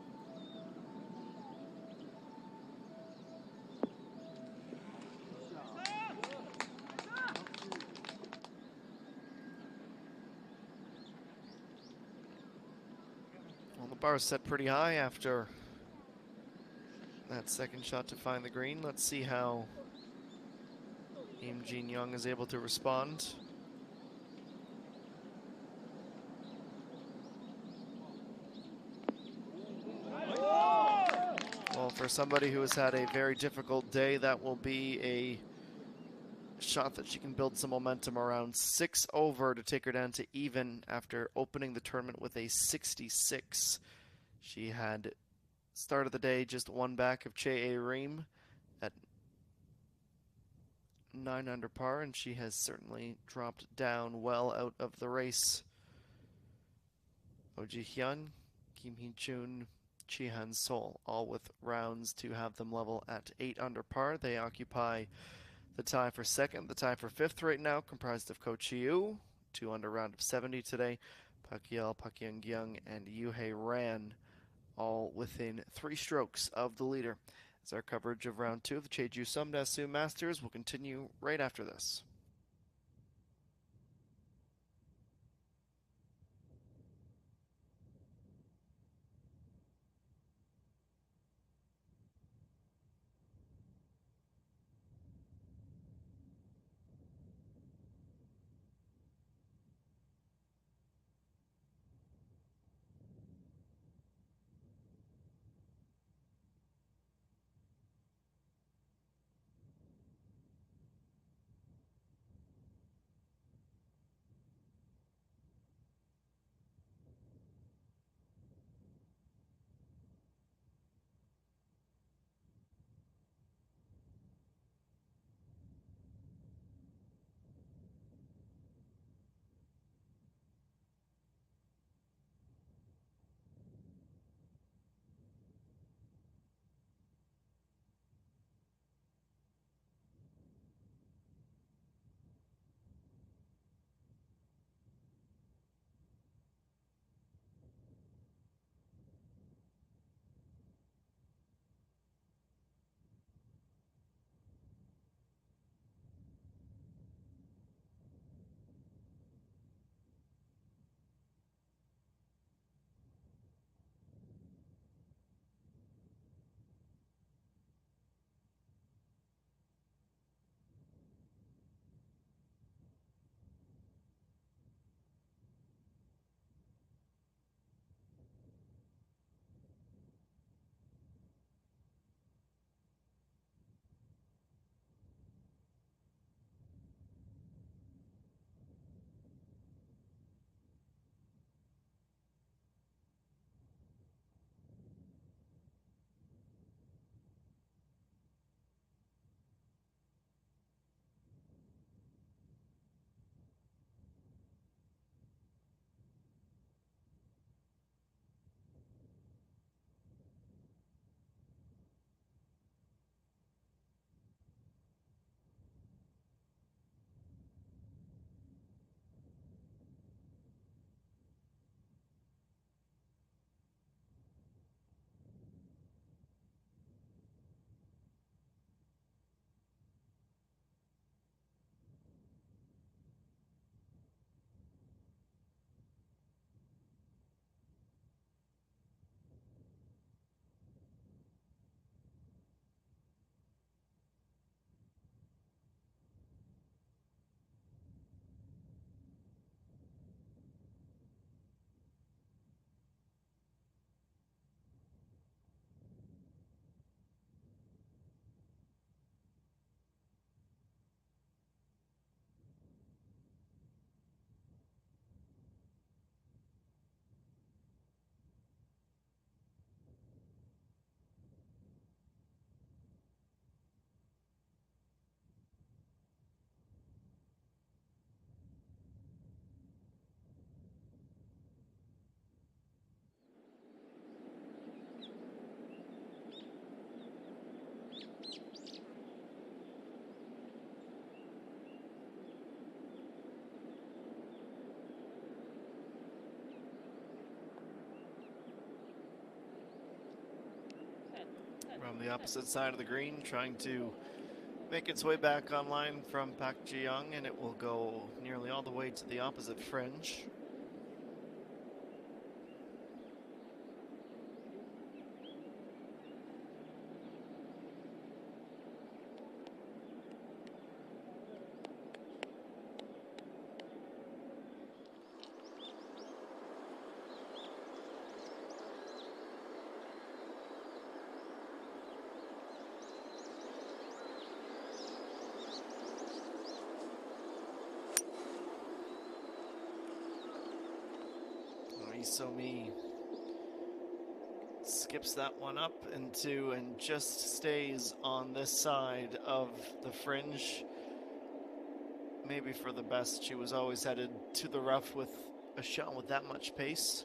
Well, the bar is set pretty high after that second shot to find the green. Let's see how Im Jin-young is able to respond. Well, for somebody who has had a very difficult day, that will be a shot that she can build some momentum around. 6 over to take her down to even after opening the tournament with a 66. She had Start of the day, just one back of Che A. Reem at 9 under par, and she has certainly dropped down well out of the race. Oh Ji-hyun, Kim Hee-chun, Chi-han Sol, all with rounds to have them level at 8 under par. They occupy the tie for second, the tie for fifth right now, comprised of Ko Chi-yu, 2 under round of 70 today. Park Yel, Park Young-kyung, and Yoo-hae Ran, all within 3 strokes of the leader. As our coverage of round 2 of the JejuSamdasoo Masters will continue right after this. From the opposite side of the green, trying to make its way back online from Park Ji-young, and it will go nearly all the way to the opposite fringe. So me skips that one up into and just stays on this side of the fringe. Maybe for the best. She was always headed to the rough with a shot with that much pace.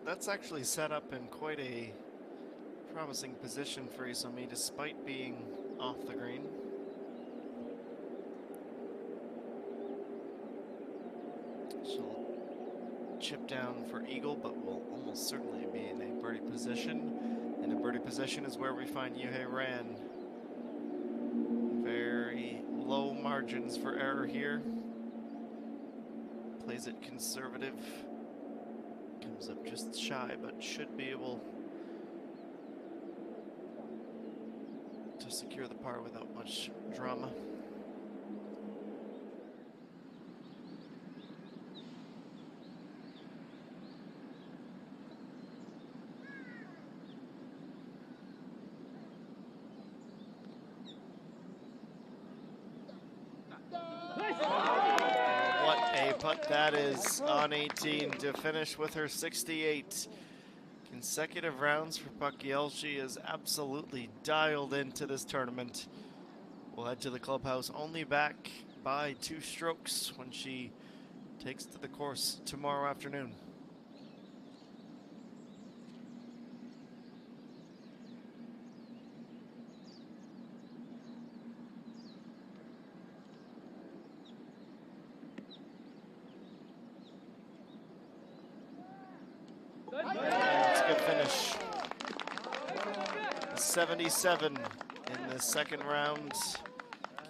That's actually set up in quite a promising position for Isomi despite being off the green. She'll chip down for eagle, but will almost certainly be in a birdie position. And a birdie position is where we find Yuhei Ran. Very low margins for error here. Plays it conservative. Comes up just shy, but should be able to secure the par without much drama. Putt that is on 18 to finish with her 68 consecutive rounds for Pakiel. She is absolutely dialed into this tournament. We'll head to the clubhouse, only back by 2 strokes when she takes to the course tomorrow afternoon. That's a good finish. 77 in the second round.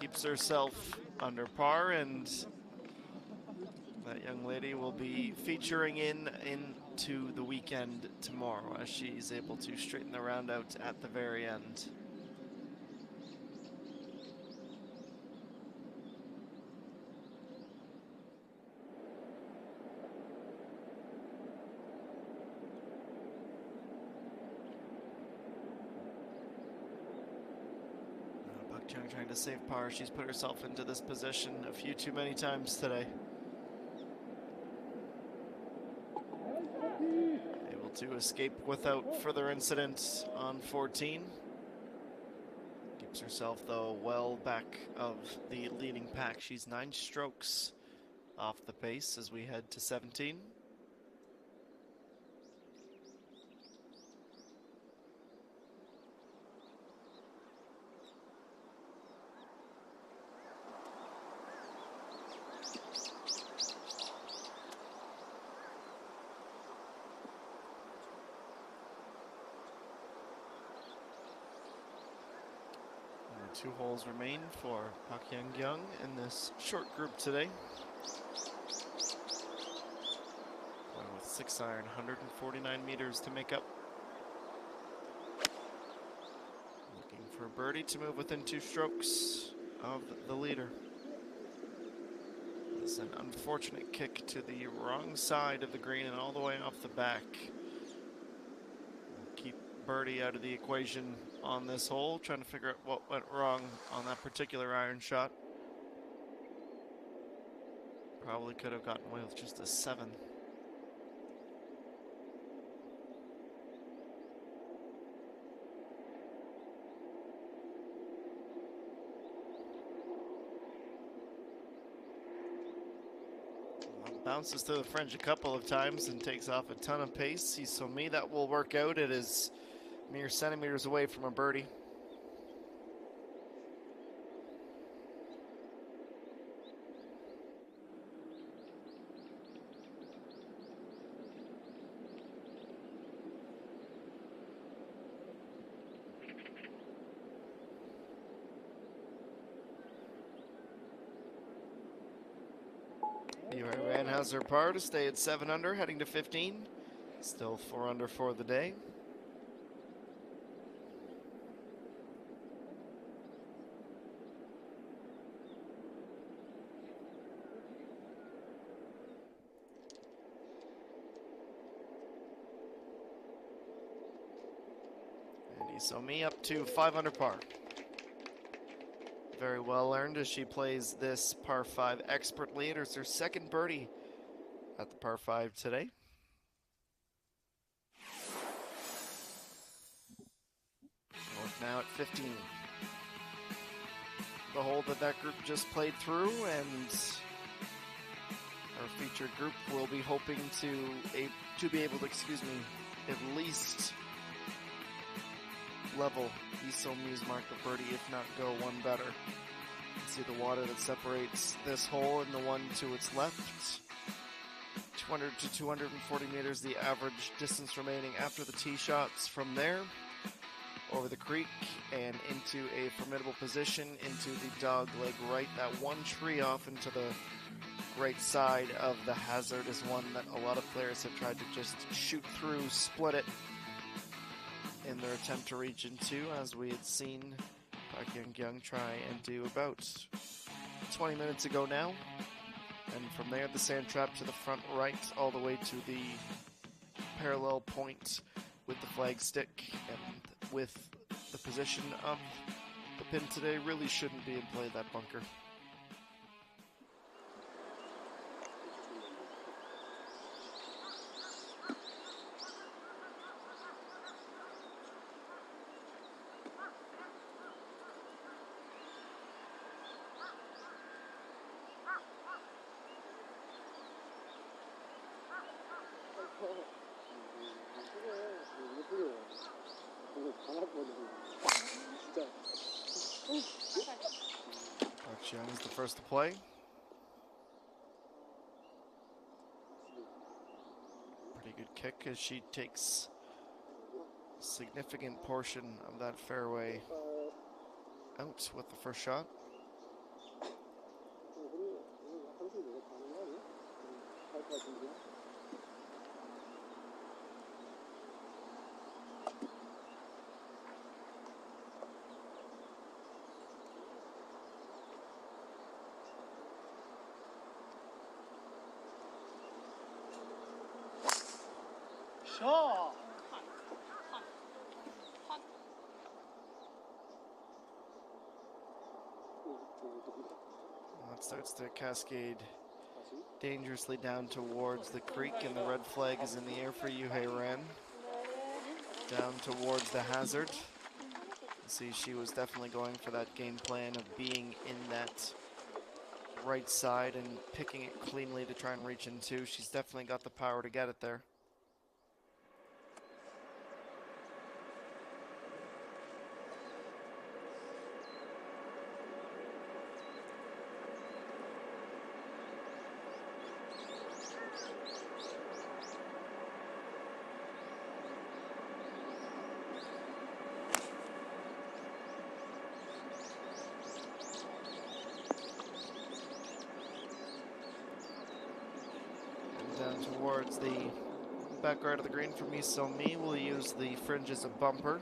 Keeps herself under par, and that young lady will be featuring into the weekend tomorrow as she's able to straighten the round out at the very end. Trying to save par. She's put herself into this position a few too many times today. Able to escape without further incident on 14. Keeps herself, though, well back of the leading pack. She's 9 strokes off the pace as we head to 17. Two holes remain for Pak Yang in this short group today. Going with 6-iron, 149 meters to make up. Looking for a birdie to move within 2 strokes of the leader. It's an unfortunate kick to the wrong side of the green and all the way off the back. We'll keep birdie out of the equation on this hole, trying to figure out what went wrong on that particular iron shot. Probably could have gotten away with just a 7. Well, bounces to the fringe a couple of times and takes off a ton of pace. So me, that will work out. It is mere centimeters away from a birdie. Ran has her par to stay at 7 under, heading to 15. Still 4 under for the day. Isomi up to 5 under par. Very well earned as she plays this par 5 expertly. It is her second birdie at the par 5 today. North now at 15. The hole that group just played through, and our featured group will be hoping to be able to, at least level Isomi's mark of birdie, if not go one better. You can see the water that separates this hole and the one to its left. 200 to 240 meters, the average distance remaining after the tee shots. From there, over the creek and into a formidable position into the dog leg right. That one tree off into the right side of the hazard is one that a lot of players have tried to just shoot through, split it in their attempt to reach into, as we had seen Park Young try and do about 20 minutes ago now. And from there, the sand trap to the front right, all the way to the parallel point with the flag stick, and with the position of the pin today, really shouldn't be in play, that bunker. Park Young is the first to play. Pretty good kick as she takes a significant portion of that fairway out with the first shot. That starts to cascade dangerously down towards the creek, and the red flag is in the air for Yuhei Ren. Down towards the hazard. See, she was definitely going for that game plan of being in that right side and picking it cleanly to try and reach into. She's definitely got the power to get it there. Down towards the back right of the green from Isomi. We'll use the fringe as a bumper.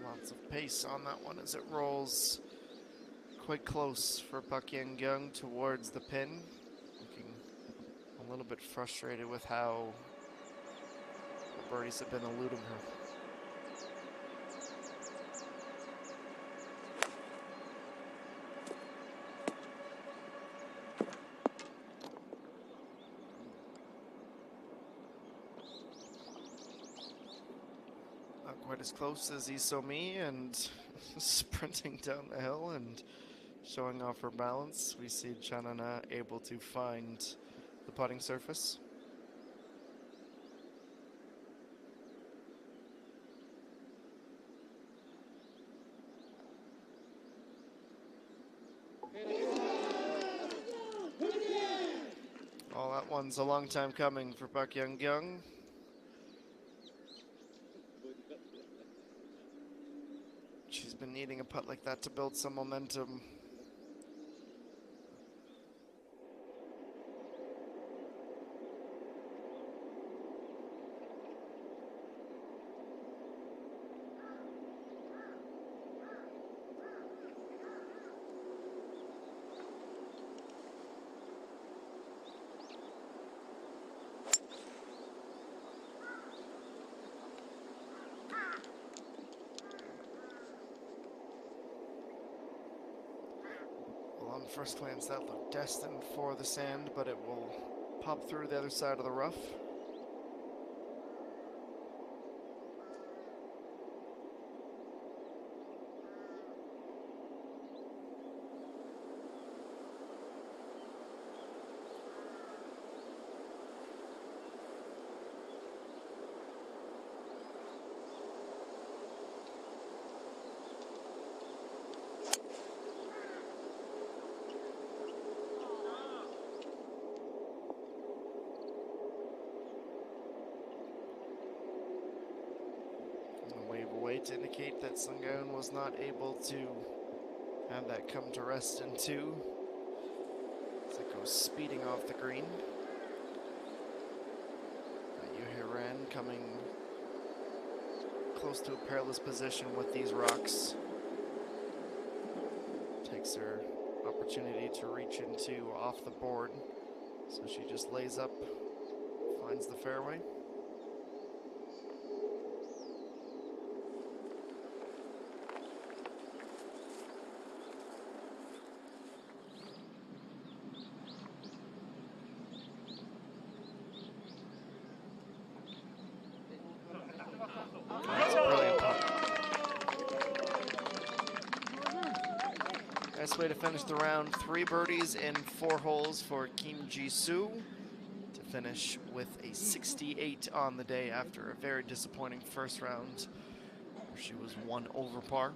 Lots of pace on that one as it rolls quite close for Park Young towards the pin. Looking a little bit frustrated with how the birdies have been eluding her. Quite as close as Isomi, and sprinting down the hill and showing off her balance. We see Chanana able to find the putting surface. Oh, that one's a long time coming for Park Young. She's been needing a putt like that to build some momentum. first glance, that looked destined for the sand, but it will pop through the other side of the rough. Wave away to indicate that Sungaon was not able to have that come to rest in two as it goes speeding off the green. Yuhiran coming close to a perilous position with these rocks. Takes her opportunity to reach into off the board, so she just lays up, finds the fairway. That's a brilliant putt. Nice way to finish the round. 3 birdies in 4 holes for Kim Ji-soo to finish with a 68 on the day after a very disappointing first round where she was 1 over par.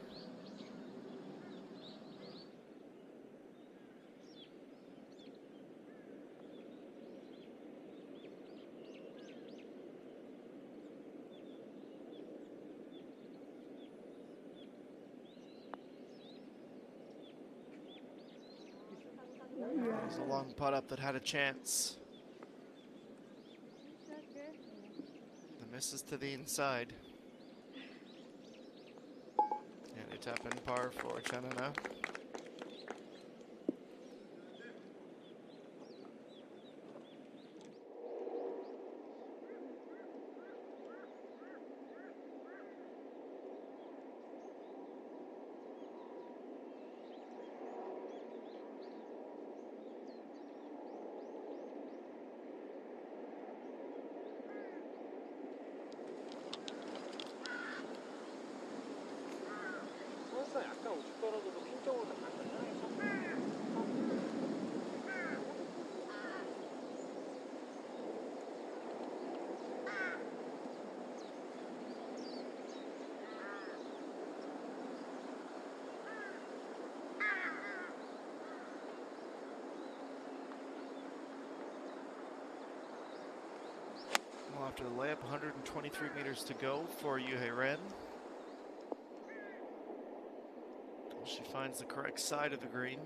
It was a long putt up that had a chance. The misses to the inside. And a tap in par for Chanana. Well, after the layup, 123 meters to go for Yuhiran. She finds the correct side of the green.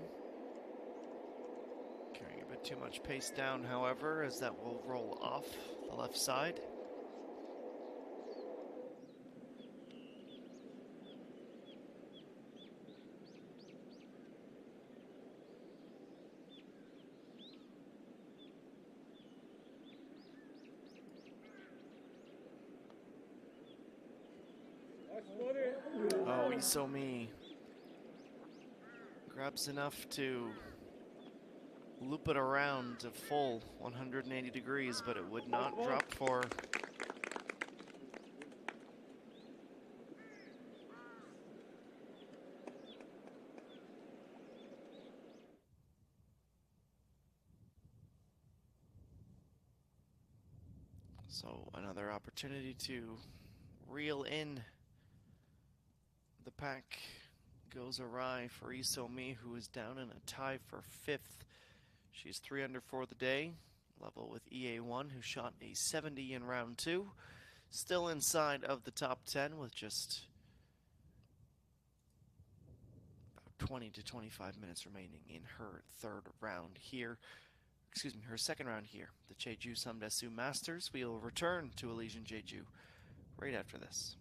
Carrying a bit too much pace down, however, as that will roll off the left side. Oh, Isomi grabs enough to loop it around to full 180 degrees, but it would not drop for so another opportunity to reel in. The pack goes awry for Isomi, who is down in a tie for 5th. She's 3 under for the day, level with EA1, who shot a 70 in round 2. Still inside of the top 10 with just about 20 to 25 minutes remaining in her second round here. The JejuSamdasoo Masters. We will return to Elysian Jeju right after this.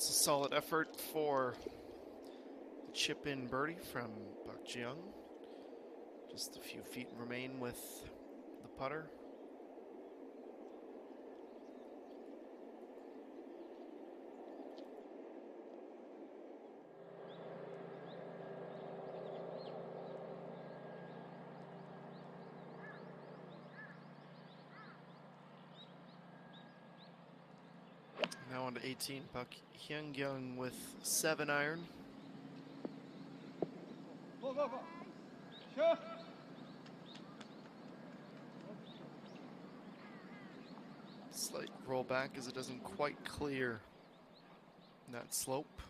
It's a solid effort for the chip-in birdie from Park Ji-young. Just a few feet remain with the putter. Now on to 18, Park Hyung-young with 7 iron. Slight rollback as it doesn't quite clear that slope.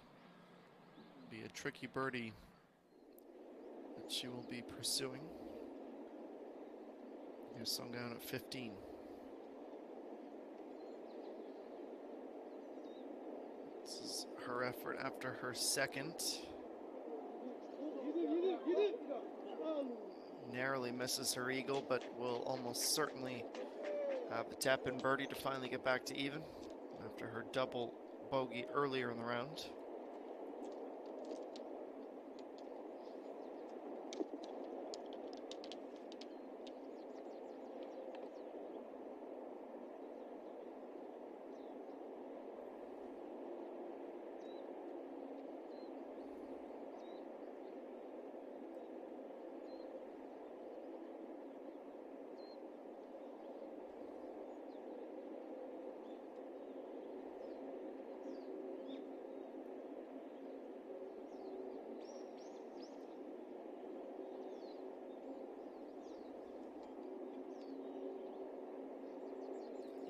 Be a tricky birdie that she will be pursuing. Here's Song down at 15. This is her effort after her second. Narrowly misses her eagle, but will almost certainly have the tap-in birdie to finally get back to even after her double bogey earlier in the round.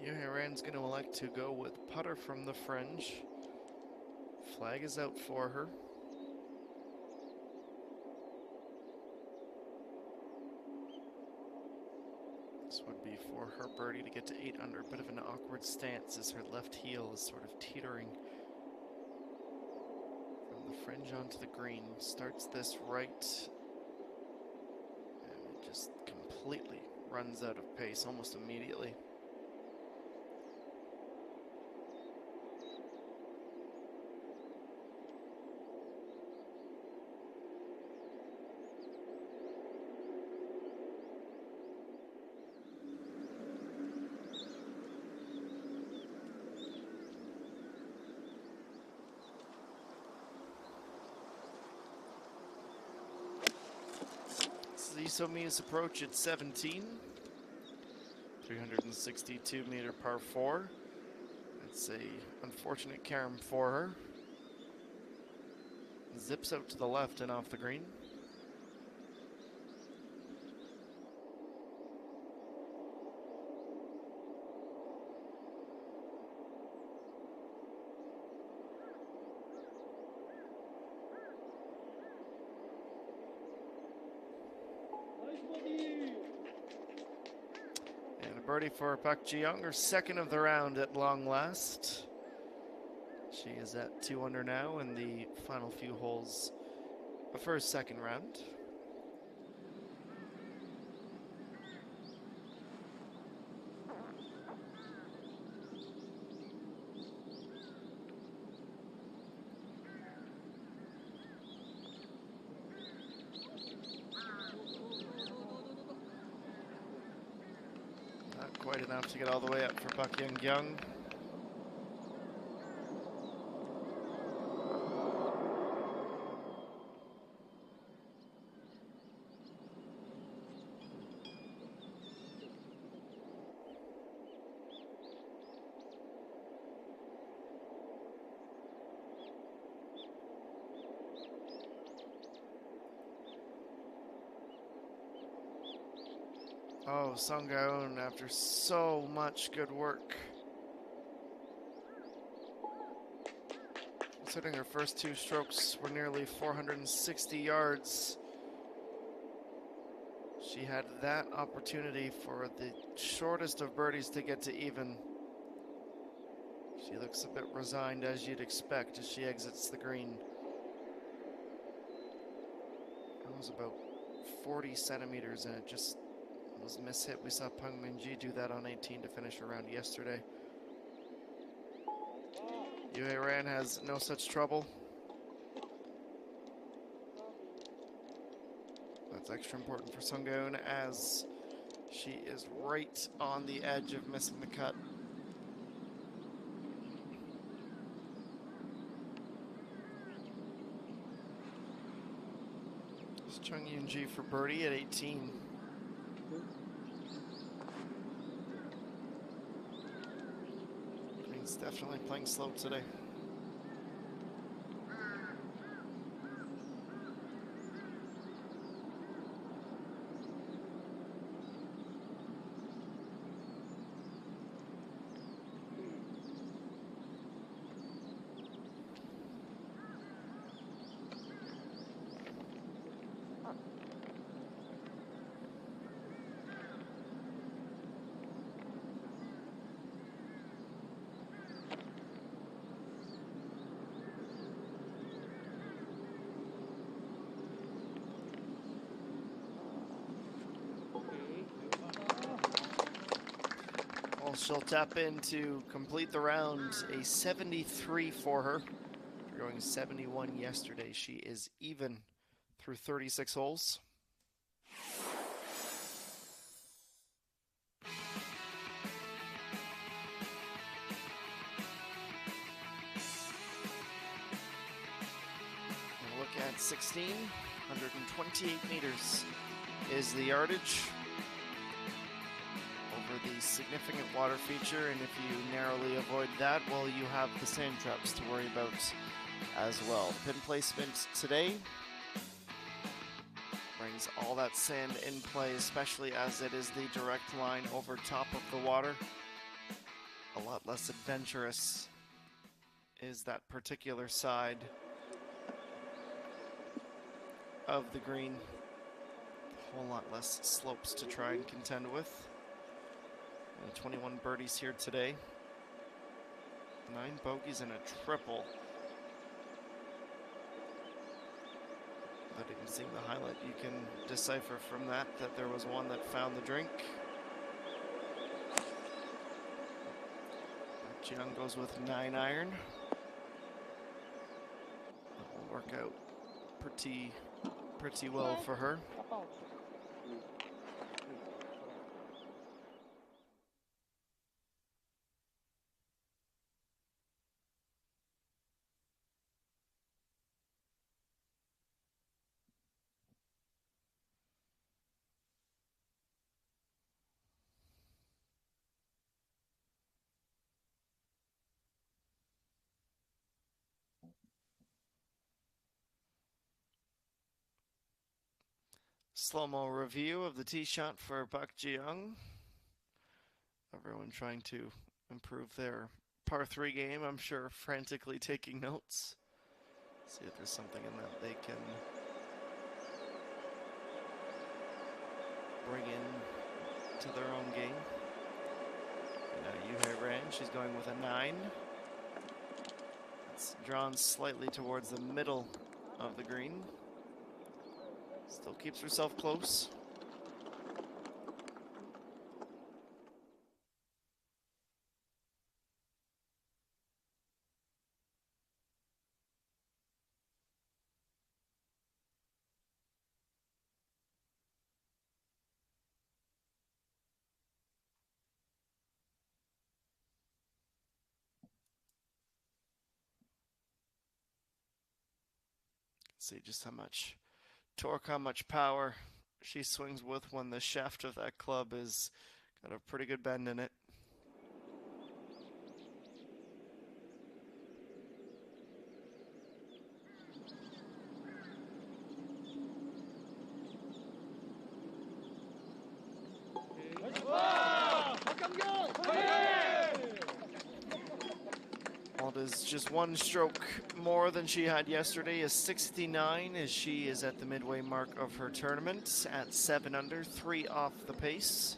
Yoharan's going to elect to go with putter from the fringe. Flag is out for her. This would be for her birdie to get to 8 under. A bit of an awkward stance as her left heel is sort of teetering from the fringe onto the green. Starts this right, and it just completely runs out of pace almost immediately. JejuSamdasoo's approach at 17. 362 meter par 4. It's a unfortunate carom for her. Zips out to the left and off the green. And a birdie for Park Ji-young, her second of the round at long last. She is at 2 under now in the final few holes of her second round. Not quite enough to get all the way up for Park Hyung-young. Oh, Song Gaon, after so much good work. Considering her first 2 strokes were nearly 460 yards, she had that opportunity for the shortest of birdies to get to even. She looks a bit resigned, as you'd expect, as she exits the green. That was about 40 centimeters, and it just was mishit. We saw Peng Minji do that on 18 to finish her round yesterday. Yue Ran has no such trouble. That's extra important for Sungoon as she is right on the edge of missing the cut. It's Chung Yoon-ji for birdie at 18. Green's definitely playing slow today. Well, she'll tap in to complete the round, a 73 for her. After going 71 yesterday, she is even through 36 holes. And look at 16, 128 meters is the yardage over the significant water feature, and if you narrowly avoid that, well, you have the sand traps to worry about as well. Pin placement today brings all that sand in play, especially as it is the direct line over top of the water. A lot less adventurous is that particular side of the green. A whole lot less slopes to try and contend with. 21 birdies here today. 9 bogeys and a triple. But even seeing the highlight, you can decipher from that there was one that found the drink. Jiang goes with 9 iron. That will work out pretty well for her. Slow-mo review of the tee shot for Park Ji-young. Everyone trying to improve their par 3 game, I'm sure, frantically taking notes. See if there's something in that they can bring in to their own game. And now Yue Ran, she's going with a 9. It's drawn slightly towards the middle of the green. Still keeps herself close. See just how much torque, how much power she swings with when the shaft of that club is got a pretty good bend in it. Well, it is just 1 stroke more than she had yesterday, a 69, as she is at the midway mark of her tournament at 7 under, 3 off the pace.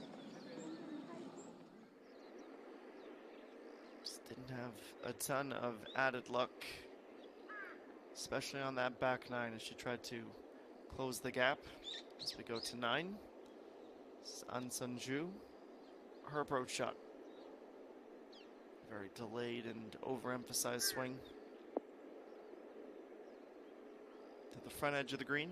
Just didn't have a ton of added luck, especially on that back 9 as she tried to close the gap. As we go to 9, An Sunju, her approach shot. Very delayed and overemphasized swing. To the front edge of the green.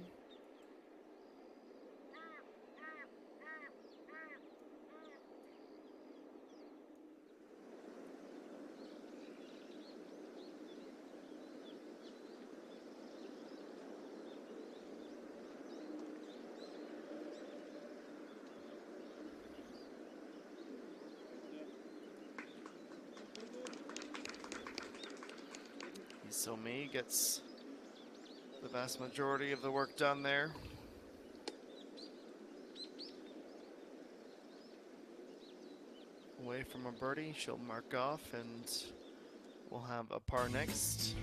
So me gets the vast majority of the work done there. Away from a birdie, she'll mark off, and we'll have a par next.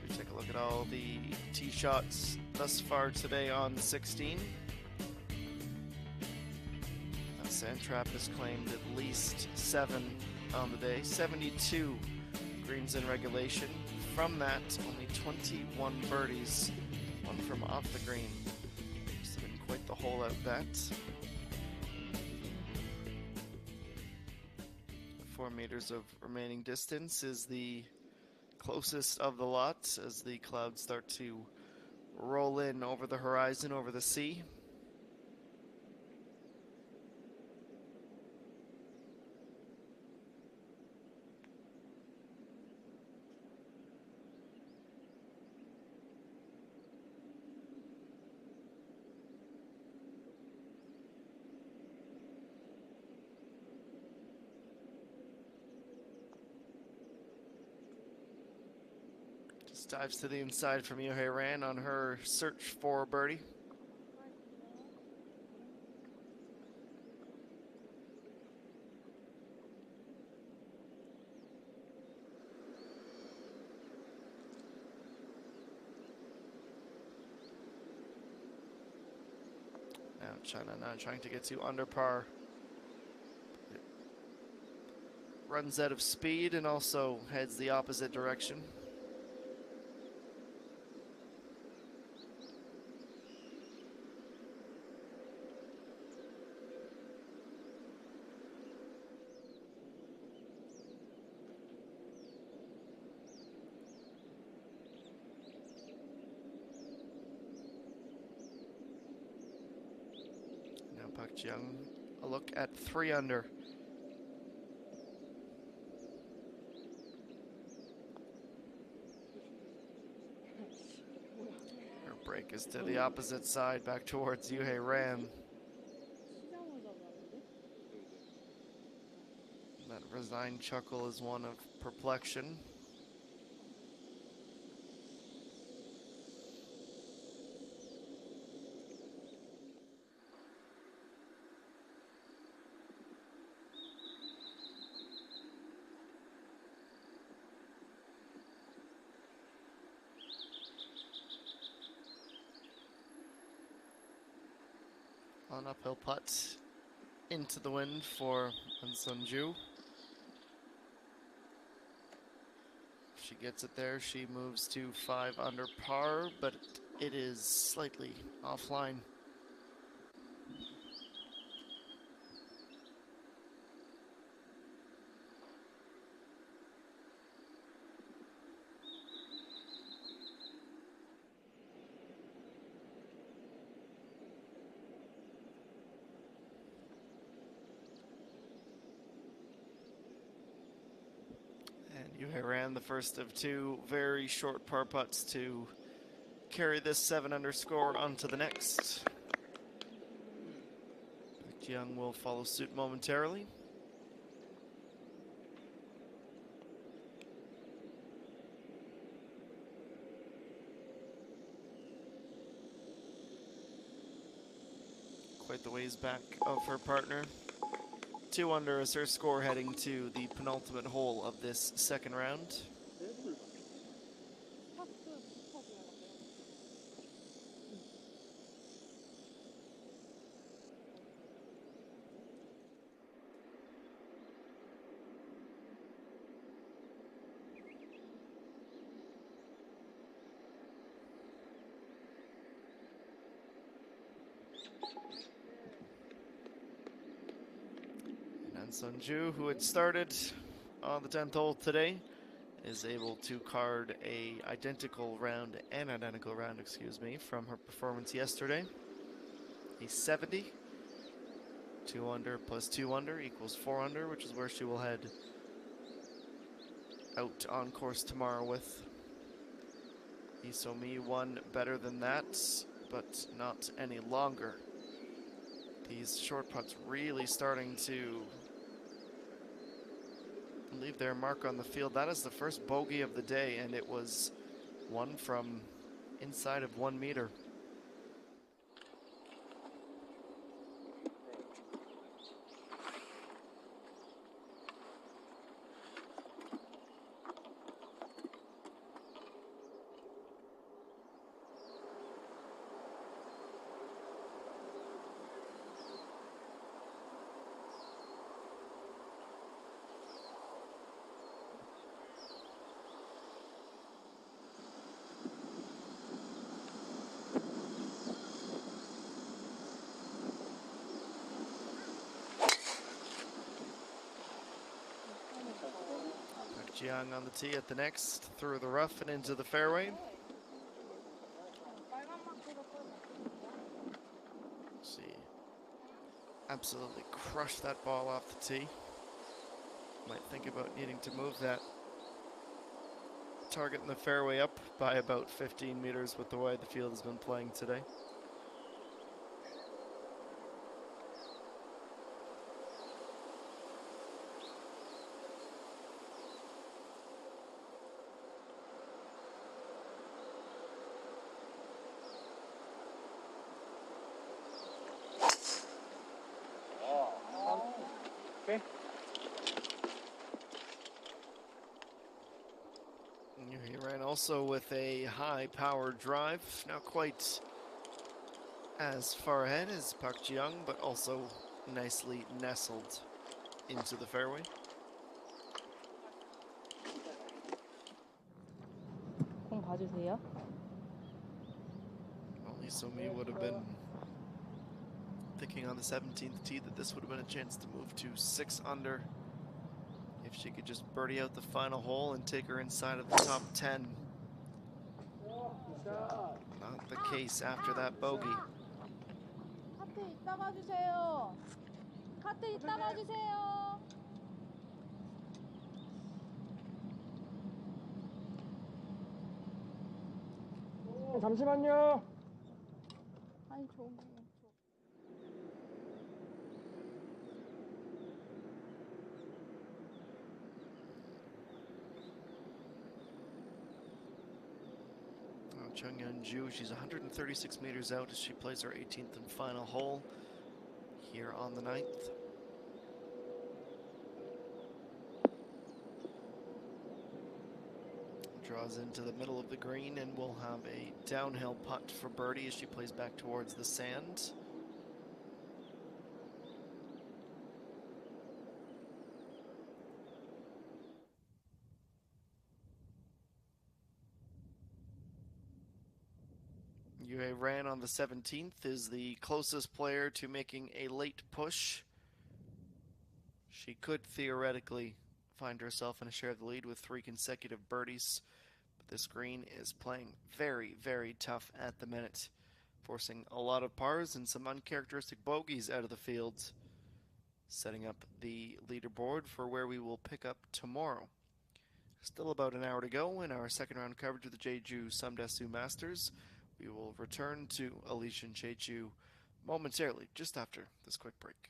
We take a look at all the tee shots thus far today on 16. Sandtrap has claimed at least 7 on the day, 72 greens in regulation. From that, only 21 birdies, one from off the green. It's been quite the hole out that. 4 meters of remaining distance is the closest of the lot as the clouds start to roll in over the horizon, over the sea. Dives to the inside from Yuhei Ran on her search for birdie. Now China not trying to get to under par. It runs out of speed and also heads the opposite direction. Young, a look at 3 under. Her break is to the opposite side, back towards Yuhei Ran. That resigned chuckle is one of perplexion. An uphill putt into the wind for JejuSamdasoo. If she gets it there, she moves to 5 under par, but it is slightly offline. Yuhei Ran the first of 2 very short par putts to carry this 7 under score onto the next. Young will follow suit momentarily. Quite the ways back of her partner. 2 under is her score heading to the penultimate hole of this second round. JejuSamdasoo, who had started on the 10th hole today is able to card an identical round, from her performance yesterday. A 70. 2 under plus 2 under equals 4 under, which is where she will head out on course tomorrow with. Isomi won better than that, but not any longer. These short putts really starting to leave their mark on the field. That is the first bogey of the day, and it was one from inside of 1 meter. Jiang on the tee at the next, through the rough and into the fairway. She absolutely crushed that ball off the tee. Might think about needing to move that target in the fairway up by about 15 meters with the way the field has been playing today. He ran also with a high-powered drive, not quite as far ahead as Park Ji-young, but also nicely nestled into the fairway. 봐주세요. Well, Isomi would have been thinking on the 17th tee that this would have been a chance to move to 6 under if she could just birdie out the final hole and take her inside of the top 10. Not the case after that bogey. 카트 이따 가주세요. 카트 이따 가주세요. 잠시만요. 아니 저기. Chung Yeon-ju, she's 136 meters out as she plays her 18th and final hole here on the 9th. Draws into the middle of the green and will have a downhill putt for birdie as she plays back towards the sand. Yue Ran on the 17th is the closest player to making a late push. She could theoretically find herself in a share of the lead with 3 consecutive birdies, but this green is playing very, very tough at the minute, forcing a lot of pars and some uncharacteristic bogeys out of the field, setting up the leaderboard for where we will pick up tomorrow. Still about an hour to go in our second round coverage of the JejuSamdasoo Masters. We will return to Alicia and Jeju momentarily, just after this quick break.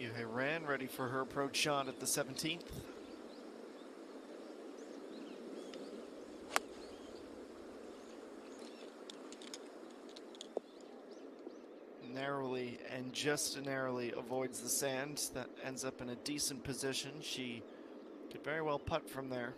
Yuhei Ran ready for her approach shot at the 17th. Narrowly and just narrowly avoids the sand. That ends up in a decent position. She could very well putt from there.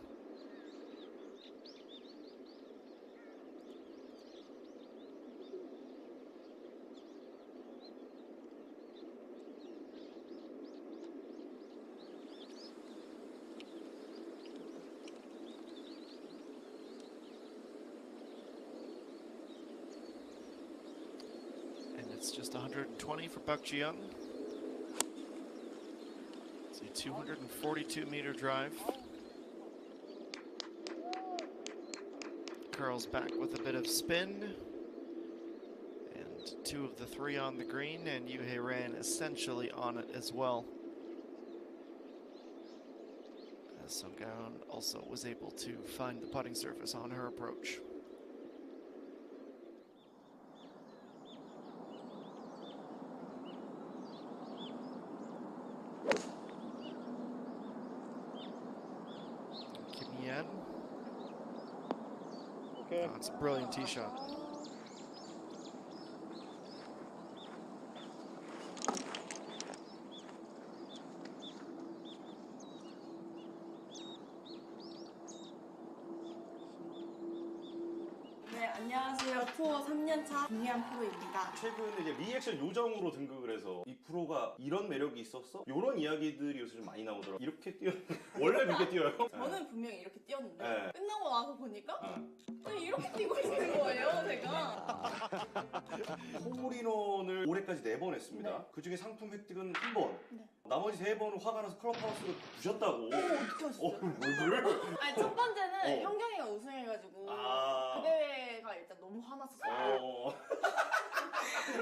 It's just 120 for Buck Ji-young. It's a 242-meter drive. Curls back with a bit of spin. And 2 of the 3 on the green, and Yuhei Ran essentially on it as well. As Sung Gaon also was able to find the putting surface on her approach. Okay. Oh, it's a brilliant tee shot. 네, 안녕하세요. 투어 3년차 김희안 프로입니다. 최근에 이제 리액션 요정으로 등극을 해서 이 프로가 이런 매력이 있었어? 이런 이야기들이 요새 좀 많이 나오더라고요. 이렇게 뛰어 원래 그렇게 뛰어요? 저는 분명히 이렇게 뛰었는데 네. 끝나고 나서 보니까 그냥 이렇게 뛰고 있는 거예요, 제가. 홀인원을 올해까지 4번 했습니다. 네. 그 중에 상품 획득은 1번. 네. 나머지 3번은 화가 나서 클럽하우스를 부셨다고. 어떻게 하셨어요? 뭘? 아니, 첫 번째는 어. 현경이가 우승해가지고 아. 그 대회가 일단 너무 화났었어요.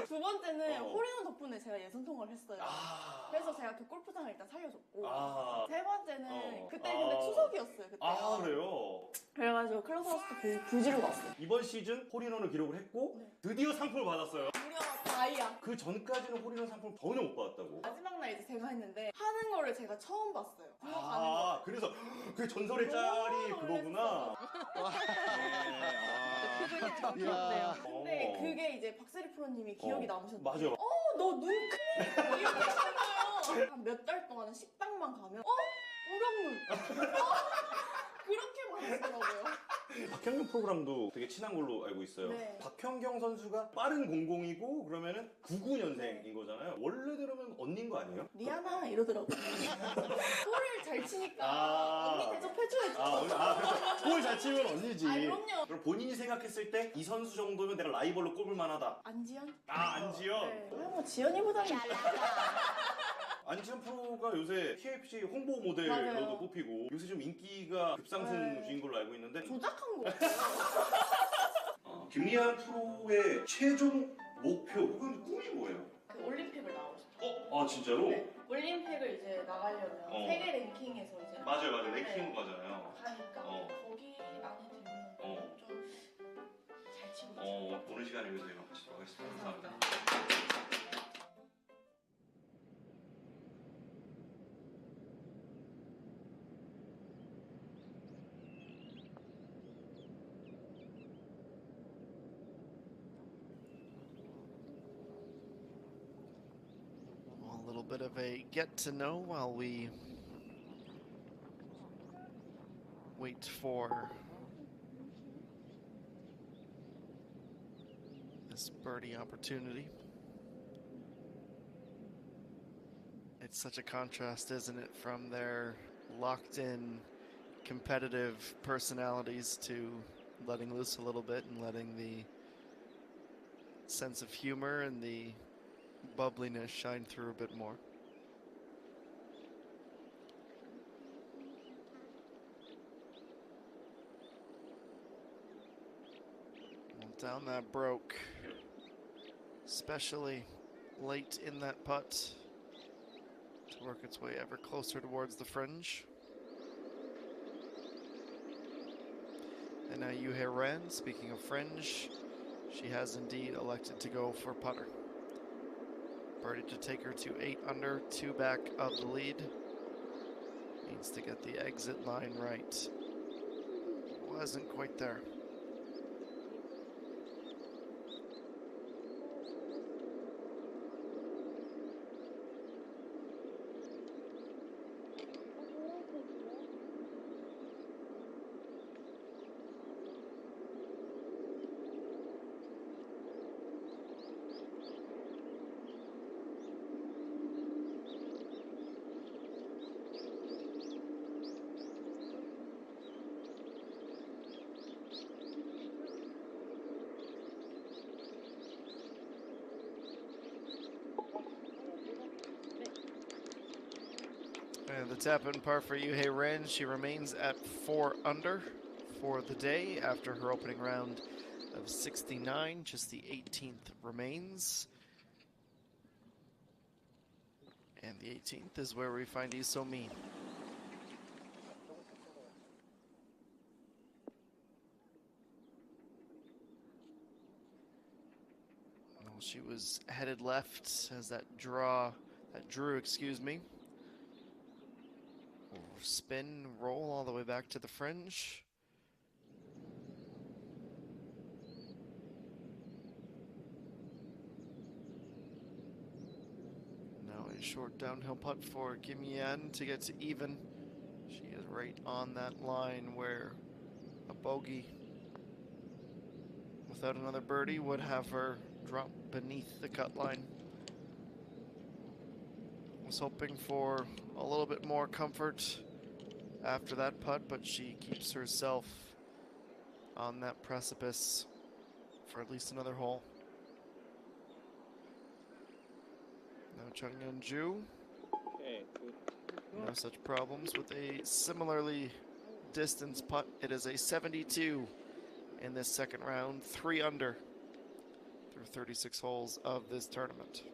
두 번째는 어. 홀인원 덕분에 제가 예선 통과를 했어요. 아. 그래서 제가 그 골프장을 일단 살려줬고 아. 세 번째는 어. 그때 아. 근데 추석이었어요. 그때. 아, 그래요? 그래가지고 클럽하우스도 부지르고 왔어요. 이번 시즌 홀인원을 기록을 했고 네. 드디어 상품을 받았어요. 무려 다이아. 그 전까지는 홀인원 상품 전혀 못 받았다고. 마지막 날 이제 제가 했는데 하는 거를 제가 처음 봤어요. 굴러가는 아, 거. 그래서 그 전설의 짤이 너무 그거구나. 표정이 참 귀엽네요. 근데 그게 이제 박세리 프로님이 기억이 남으셨는데 맞아. 너 눈 크니? 이렇게 하시는 거예요. 한 몇 달 동안은 식당만 가면 우량눈 그렇게 말하시더라고요. 박현경 프로그램도 되게 친한 걸로 알고 있어요. 네. 박현경 선수가 빠른 00이고 그러면은 99년생인 거잖아요. 원래 들으면 언니인 거 아니에요? 리아나 이러더라고요. 소리를 잘 치니까 아. 언니 대접해줘야지. 그렇죠. 골 잘 치면 언니지. 아, 그럼요. 그럼 본인이 생각했을 때 이 선수 정도면 내가 라이벌로 꼽을 만하다. 안지연? 아, 안지연? 네. 뭐 지연이보다는 안지현 프로가 요새 KFC 홍보 모델로도 맞아요. 뽑히고 요새 좀 인기가 급상승 네. 중인 걸로 알고 있는데 조작한 거 같아요. 김리안 프로의 최종 목표 혹은 꿈이 뭐예요? 그 올림픽을 나가고 싶어요. 아, 진짜로? 네. 올림픽을 이제 나가려면 세계 랭킹에서 이제 맞아요. 네. 랭킹 거잖아요. 하니까 거기 안에 들면 좀 잘 치고 있어요. 오늘 시간에 위해서 이거 같이 하겠습니다. 감사합니다. A little bit of a get to know while we wait for this birdie opportunity. It's such a contrast, isn't it, from their locked-in competitive personalities to letting loose a little bit and letting the sense of humor and the bubbliness shine through a bit more. Well, down that broke, especially late in that putt, to work its way ever closer towards the fringe. And now Yuhei Ren, speaking of fringe, she has indeed elected to go for putter. Birdie to take her to 8 under, 2 back of the lead. Needs to get the exit line right. Wasn't quite there. And the tap-in par for Yuhei Ren. She remains at 4 under for the day after her opening round of 69. Just the 18th remains. And the 18th is where we find Isomi. Well, she was headed left as that drew, excuse me. Spin, roll all the way back to the fringe. Now a short downhill putt for Kim Yan to get to even. She is right on that line where a bogey without another birdie would have her drop beneath the cut line. Was hoping for a little bit more comfort after that putt, but she keeps herself on that precipice for at least another hole. Now Chung Yeon-ju. No such problems with a similarly distanced putt. It is a 72 in this second round, 3 under through 36 holes of this tournament.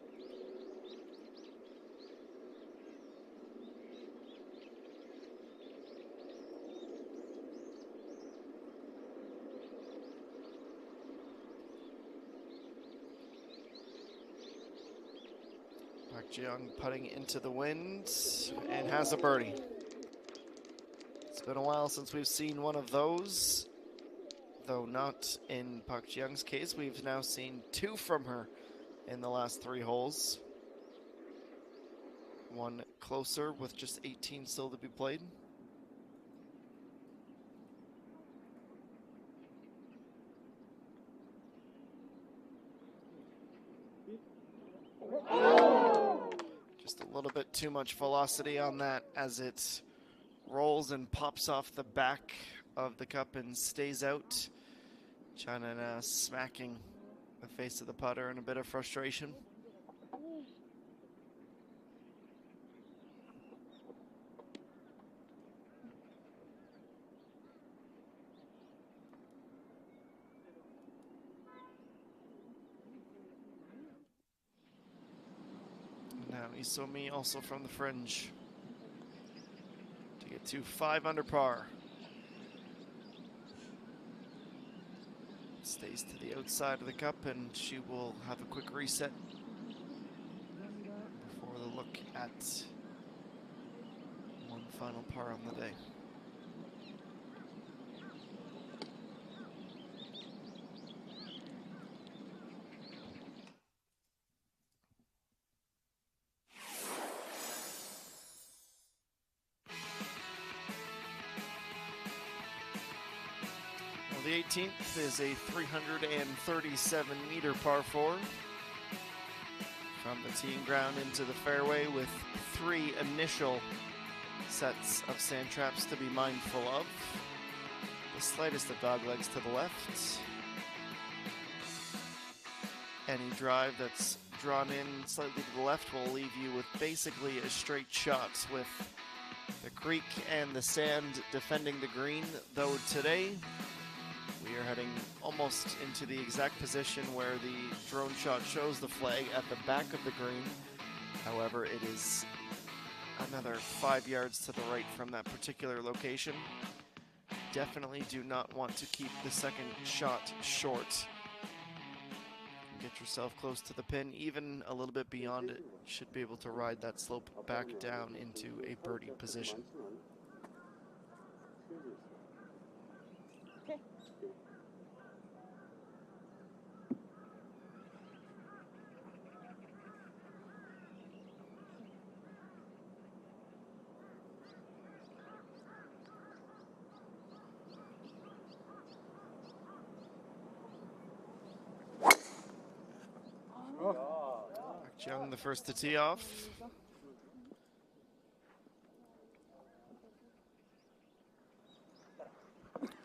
Park Ji-young putting into the wind and has a birdie. It's been a while since we've seen one of those, though not in Park Ji-young's case. We've now seen 2 from her in the last 3 holes. One closer with just 18 still to be played. Just a little bit too much velocity on that as it rolls and pops off the back of the cup and stays out. China smacking the face of the putter in a bit of frustration. Now Isomi also from the fringe to get to 5 under par. Stays to the outside of the cup and she will have a quick reset before the look at one final par on the day. The 18th is a 337-meter par 4 from the teeing ground into the fairway with 3 initial sets of sand traps to be mindful of. The slightest of dog legs to the left. Any drive that's drawn in slightly to the left will leave you with basically a straight shot with the creek and the sand defending the green, though today we are heading almost into the exact position where the drone shot shows the flag at the back of the green. However, it is another 5 yards to the right from that particular location. Definitely do not want to keep the second shot short. get yourself close to the pin, even a little bit beyond it. You should be able to ride that slope back down into a birdie position. Young, the first to tee off.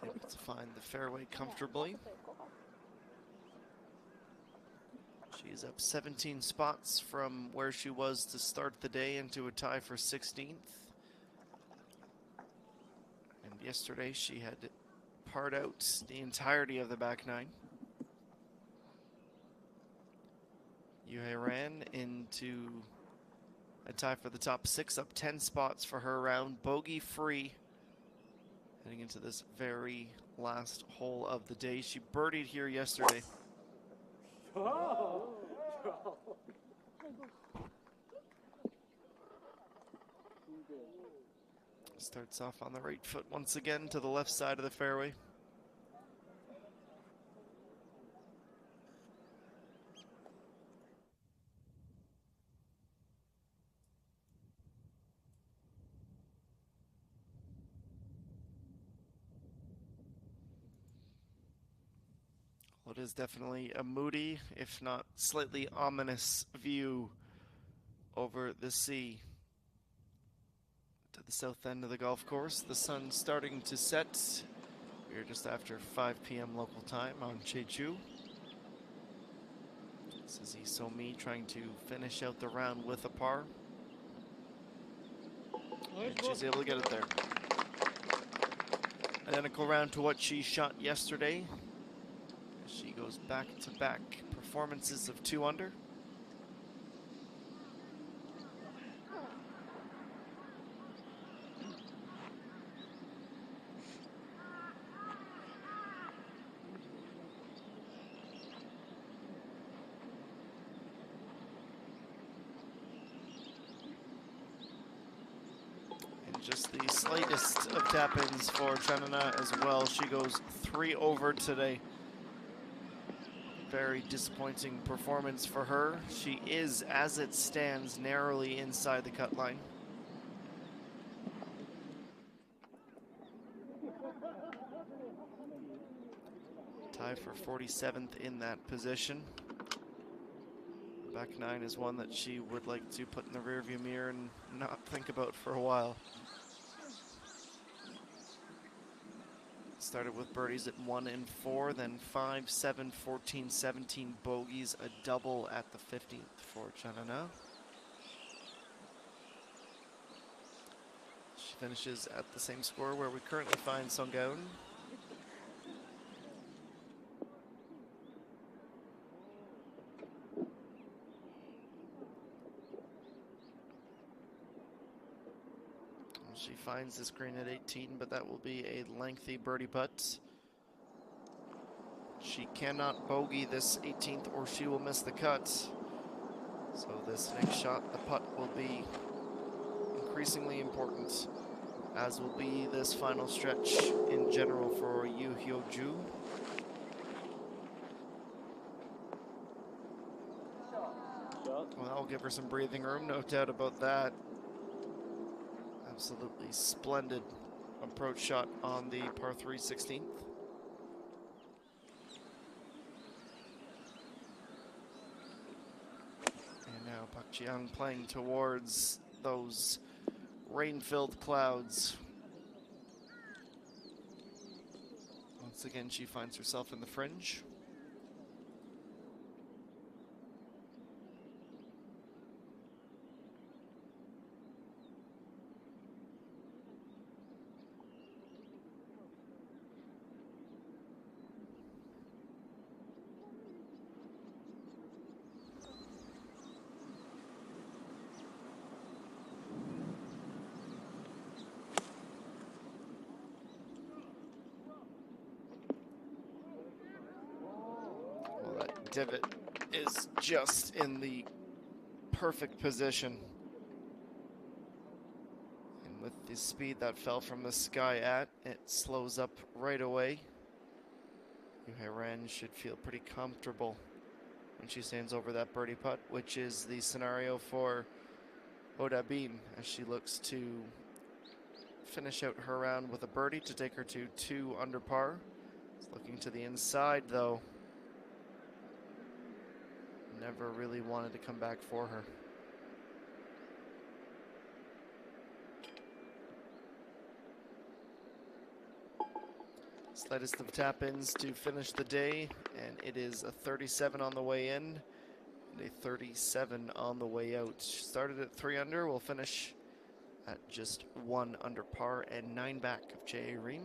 Able to find the fairway comfortably. She's up 17 spots from where she was to start the day into a tie for 16th. And yesterday she had parred out the entirety of the back nine. Yuhei ran into a tie for the top 6, up 10 spots for her round, bogey free. Heading into this very last hole of the day. She birdied here yesterday. Starts off on the right foot once again to the left side of the fairway. Well, it is definitely a moody, if not slightly ominous view over the sea to the south end of the golf course. The sun starting to set. We're just after 5 p.m. local time on Jeju. This is JejuSamdasoo trying to finish out the round with a par. And she's able to get it there. Identical round to what she shot yesterday. She goes back-to-back performances of 2 under. And just the slightest of tap-ins for Chanana as well. She goes 3 over today. Very disappointing performance for her. She is, as it stands, narrowly inside the cut line. Tie for 47th in that position. Back nine is one that she would like to put in the rearview mirror and not think about for a while. Started with birdies at 1 and 4, then 5, 7, 14, 17 bogeys, a double at the 15th for Chanana. She finishes at the same score where we currently find Songgaeun. She finds this green at 18, but that will be a lengthy birdie putt. She cannot bogey this 18th or she will miss the cut. So this next shot, the putt, will be increasingly important, as will be this final stretch in general for Yu Hyo-ju. Well, that'll give her some breathing room, no doubt about that. Absolutely splendid approach shot on the par 3 16th. And now Park Ji-young playing towards those rain-filled clouds. Once again, she finds herself in the fringe. Divot is just in the perfect position. And with the speed that fell from the sky at, it slows up right away. Yuhei should feel pretty comfortable when she stands over that birdie putt, which is the scenario for Odabin as she looks to finish out her round with a birdie to take her to 2 under par. It's looking to the inside though. Never really wanted to come back for her. Slightest of tap-ins to finish the day, and it is a 37 on the way in and a 37 on the way out. Started at 3 under, will finish at just 1 under par and 9 back of J.A. Ream.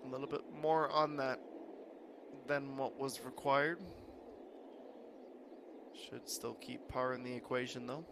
A little bit more on that than what was required. Should still keep par in the equation though.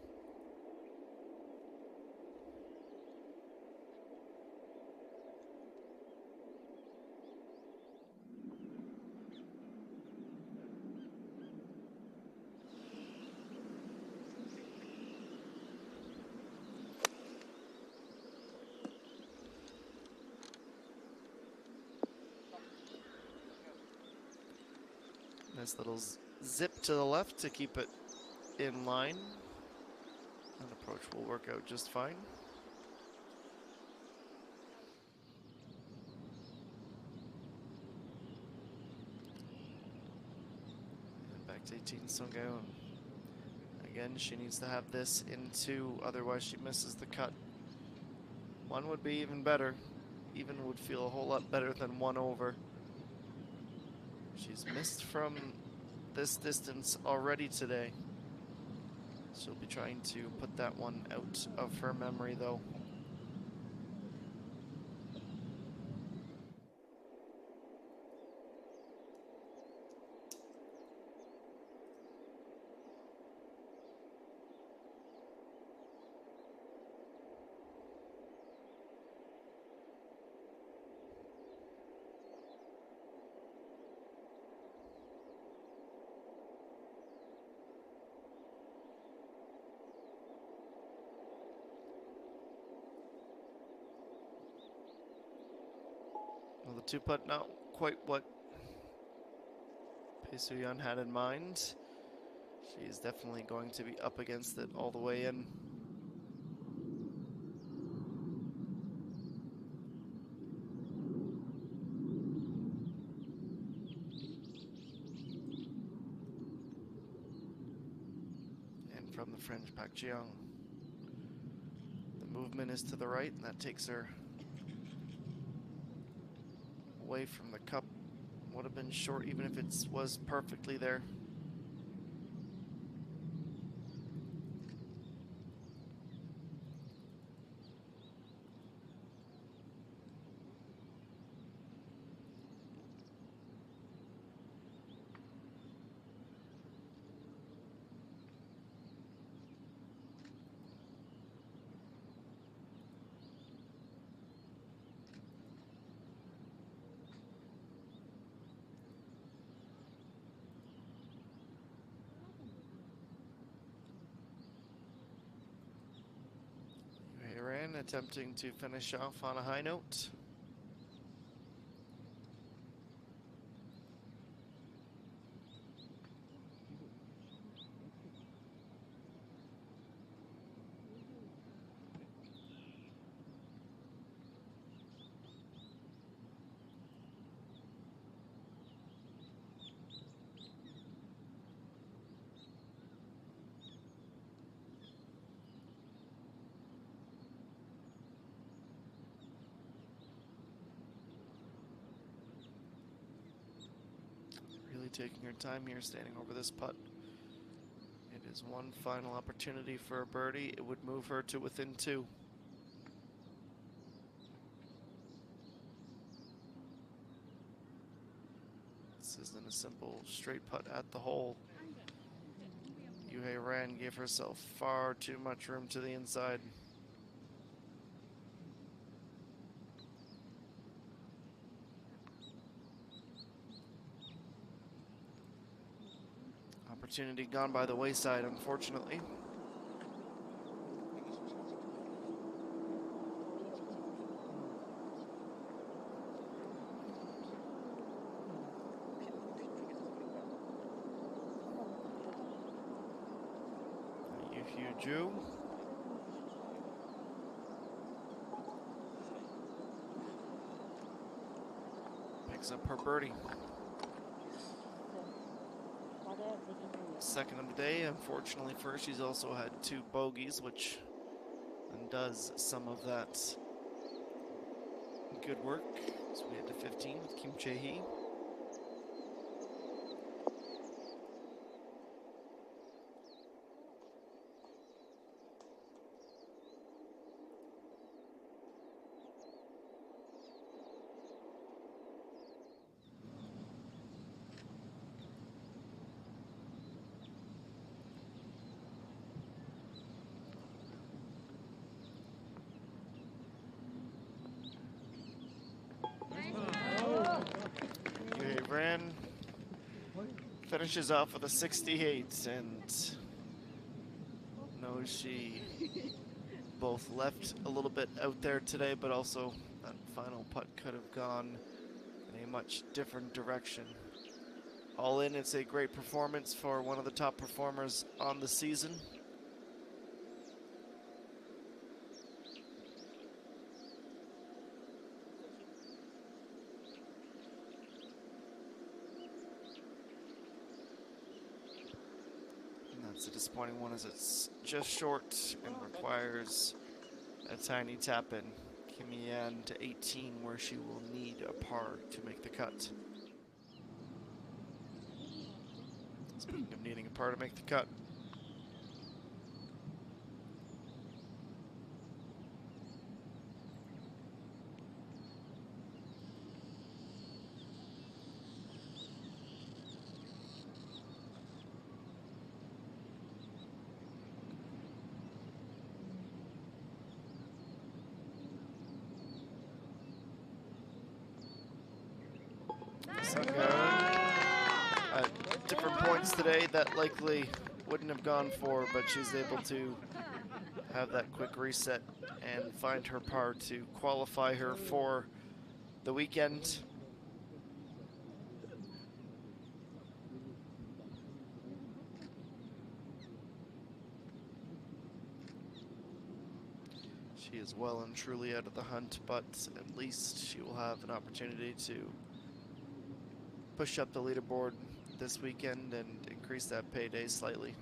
Nice little zip to the left to keep it in line. That approach will work out just fine. And back to 18 Sunggae. Again, she needs to have this in 2, otherwise she misses the cut. 1 would be even better. Even would feel a whole lot better than 1 over. She's missed from this distance already today. She'll be trying to put that one out of her memory though. Well, the 2-putt not quite what Pei Soo-yeon had in mind. She's definitely going to be up against it all the way in. And from the French Pak Jiang. The movement is to the right, and that takes her away from the cup. Would have been short even if it was perfectly there. Attempting to finish off on a high note. Taking her time here, standing over this putt. It is one final opportunity for a birdie. It would move her to within 2. This isn't a simple straight putt at the hole. Yuhei Ran gave herself far too much room to the inside. Opportunity gone by the wayside, unfortunately. Ju picks up her birdie. Second of the day. Unfortunately for her, she's also had 2 bogeys, which undoes some of that good work. So we head to 15 with Kim Chae-hee. Ran finishes off with a 68, and knows she both left a little bit out there today, but also that final putt could have gone in a much different direction. All in, it's a great performance for one of the top performers on the season. It's a disappointing one as it's just short and requires a tiny tap in. Kim Yan to 18, where she will need a par to make the cut. Speaking of needing a par to make the cut, at different points today that likely wouldn't have gone for, but she's able to have that quick reset and find her par to qualify her for the weekend. She is well and truly out of the hunt, but at least she will have an opportunity to push up the leaderboard this weekend and increase that payday slightly.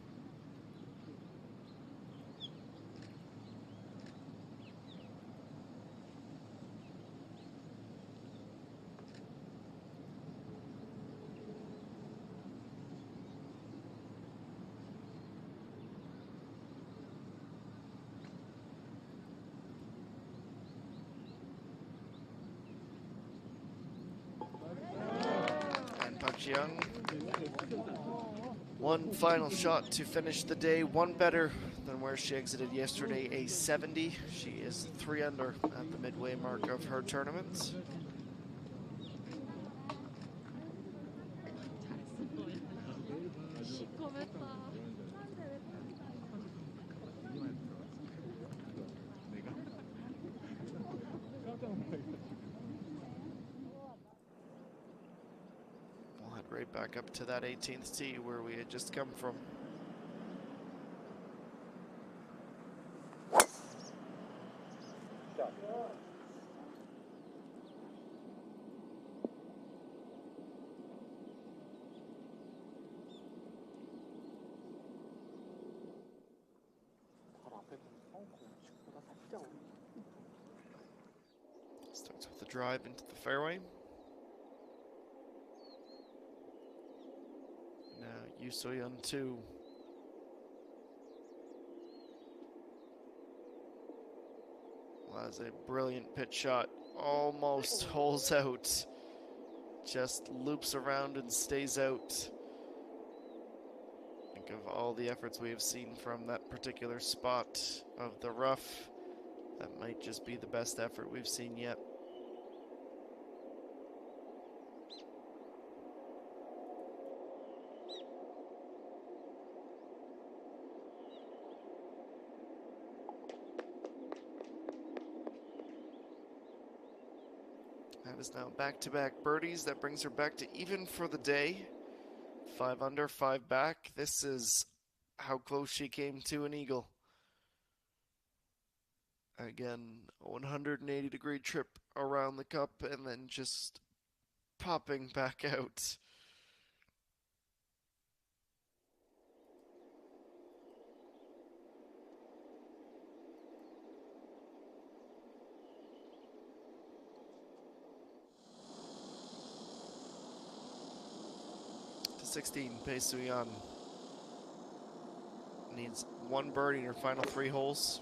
Young, one final shot to finish the day, one better than where she exited yesterday, a 70. She is 3 under at the midway mark of her tournament. Right back up to that 18th tee where we had just come from. Starts with the drive into the fairway. Now Yoo So-yeon 2. Well, that's a brilliant pitch shot. Almost holes out. just loops around and stays out. Think of all the efforts we have seen from that particular spot of the rough. That might just be the best effort we've seen yet. That is now back-to-back birdies. That brings her back to even for the day. 5 under, 5 back. This is how close she came to an eagle. Again, a 180-degree trip around the cup and then just popping back out. To 16, Pei Suyan needs 1 birdie in her final 3 holes.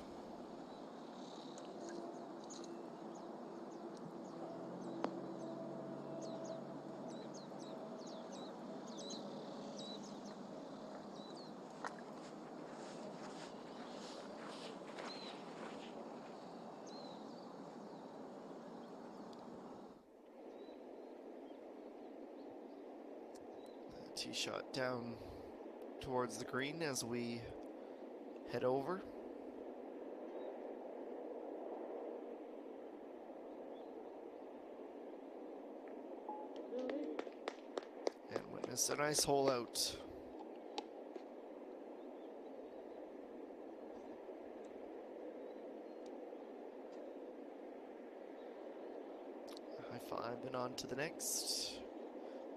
Tee shot down towards the green as we head over. And witness a nice hole out. High five and on to the next.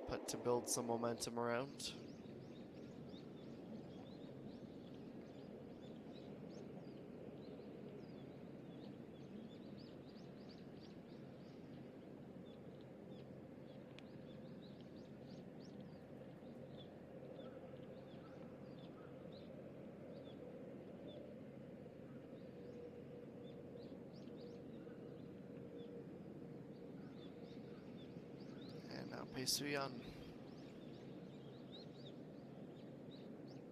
Putt to build some momentum around. Pei Suyan.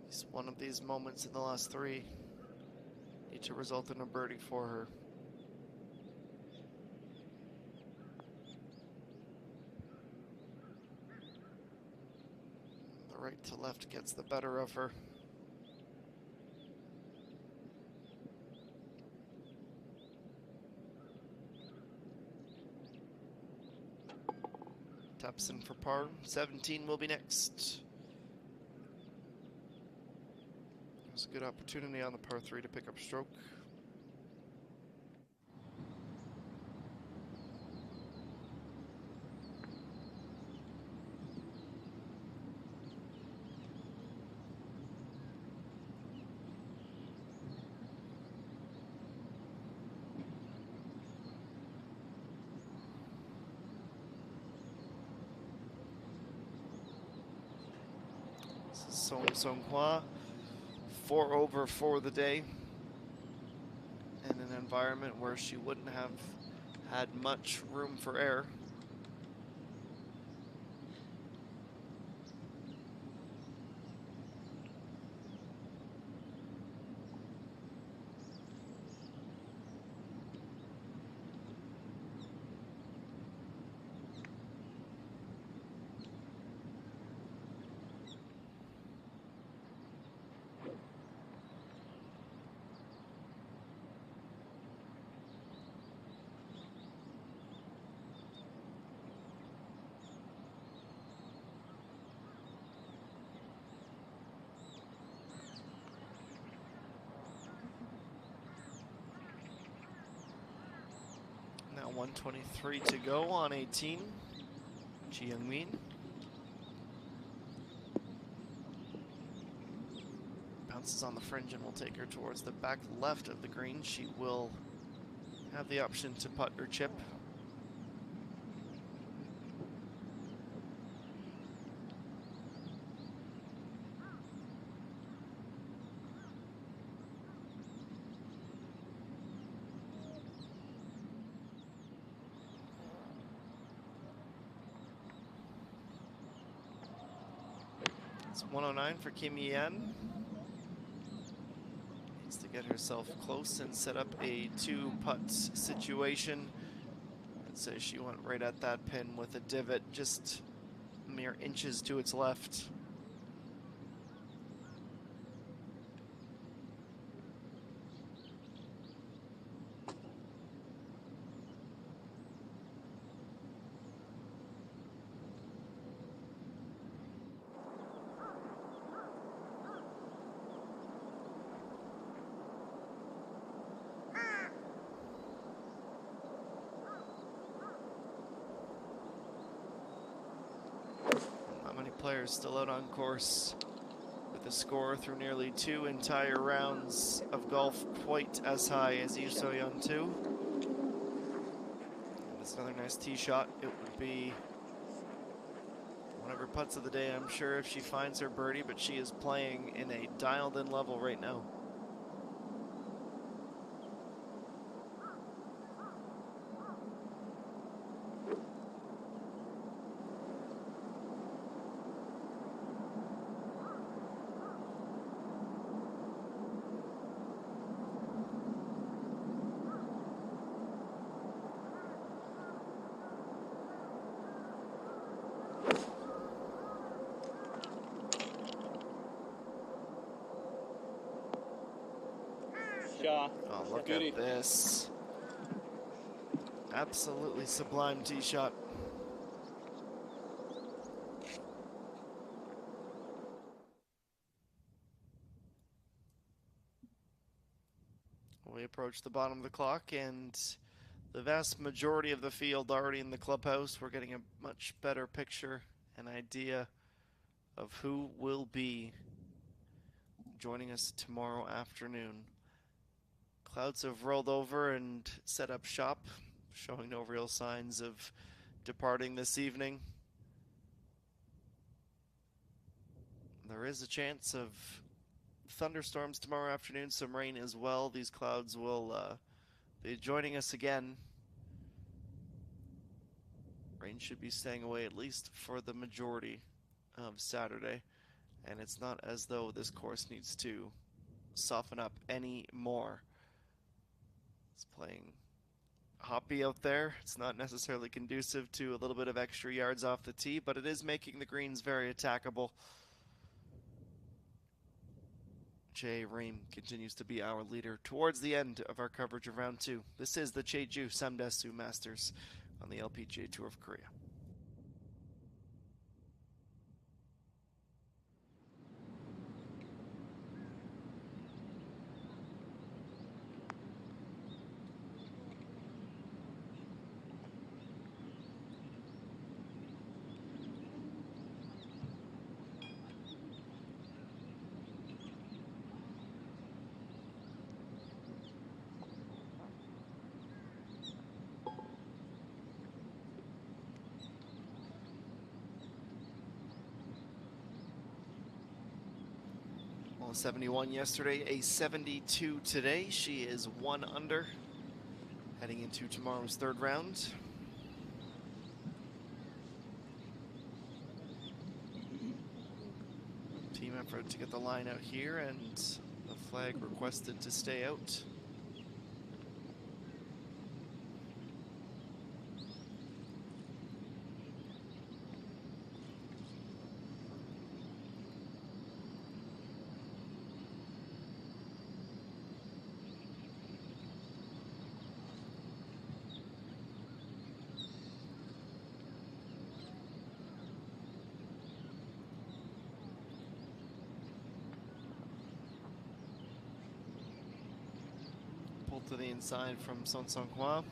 It's one of these moments in the last 3 need to result in a birdie for her. The right to left gets the better of her. Taps in for par. 17 will be next. It was a good opportunity on the par 3 to pick up stroke. Song Hwa, 4 over for the day, in an environment where she wouldn't have had much room for error. Now 123 to go on 18. Ji Young-min. Bounces on the fringe and will take her towards the back left of the green. She will have the option to putt or chip. It's 109 for Kim Yan. Needs to get herself close and set up a 2-putt situation. I'd say she went right at that pin with a divot, just mere inches to its left. Not many players still out on course with a score through nearly 2 entire rounds of golf quite as high as Yoo So-yeon 2. And it's another nice tee shot. It would be one of her putts of the day, I'm sure, if she finds her birdie, but she is playing in a dialed-in level right now. Oh, look at this. Absolutely sublime tee shot. We approach the bottom of the clock, and the vast majority of the field already in the clubhouse. We're getting a much better picture, an idea of who will be joining us tomorrow afternoon. Clouds have rolled over and set up shop, showing no real signs of departing this evening. There is a chance of thunderstorms tomorrow afternoon, some rain as well. These clouds will be joining us again. Rain should be staying away at least for the majority of Saturday, and it's not as though this course needs to soften up any more. It's playing hoppy out there. It's not necessarily conducive to a little bit of extra yards off the tee, but it is making the greens very attackable. Jay Ream continues to be our leader towards the end of our coverage of round 2. This is the JejuSamdasoo Masters on the LPGA Tour of Korea. Well, 71 yesterday, a 72 today. She is 1 under, heading into tomorrow's 3rd round. Team effort to get the line out here, and the flag requested to stay out. Pulled to the inside from Son Seung-hwa.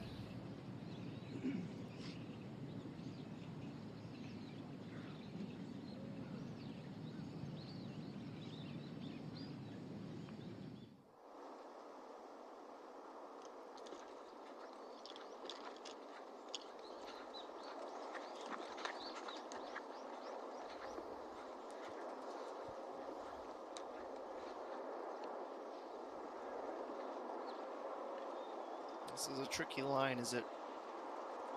This is a tricky line as it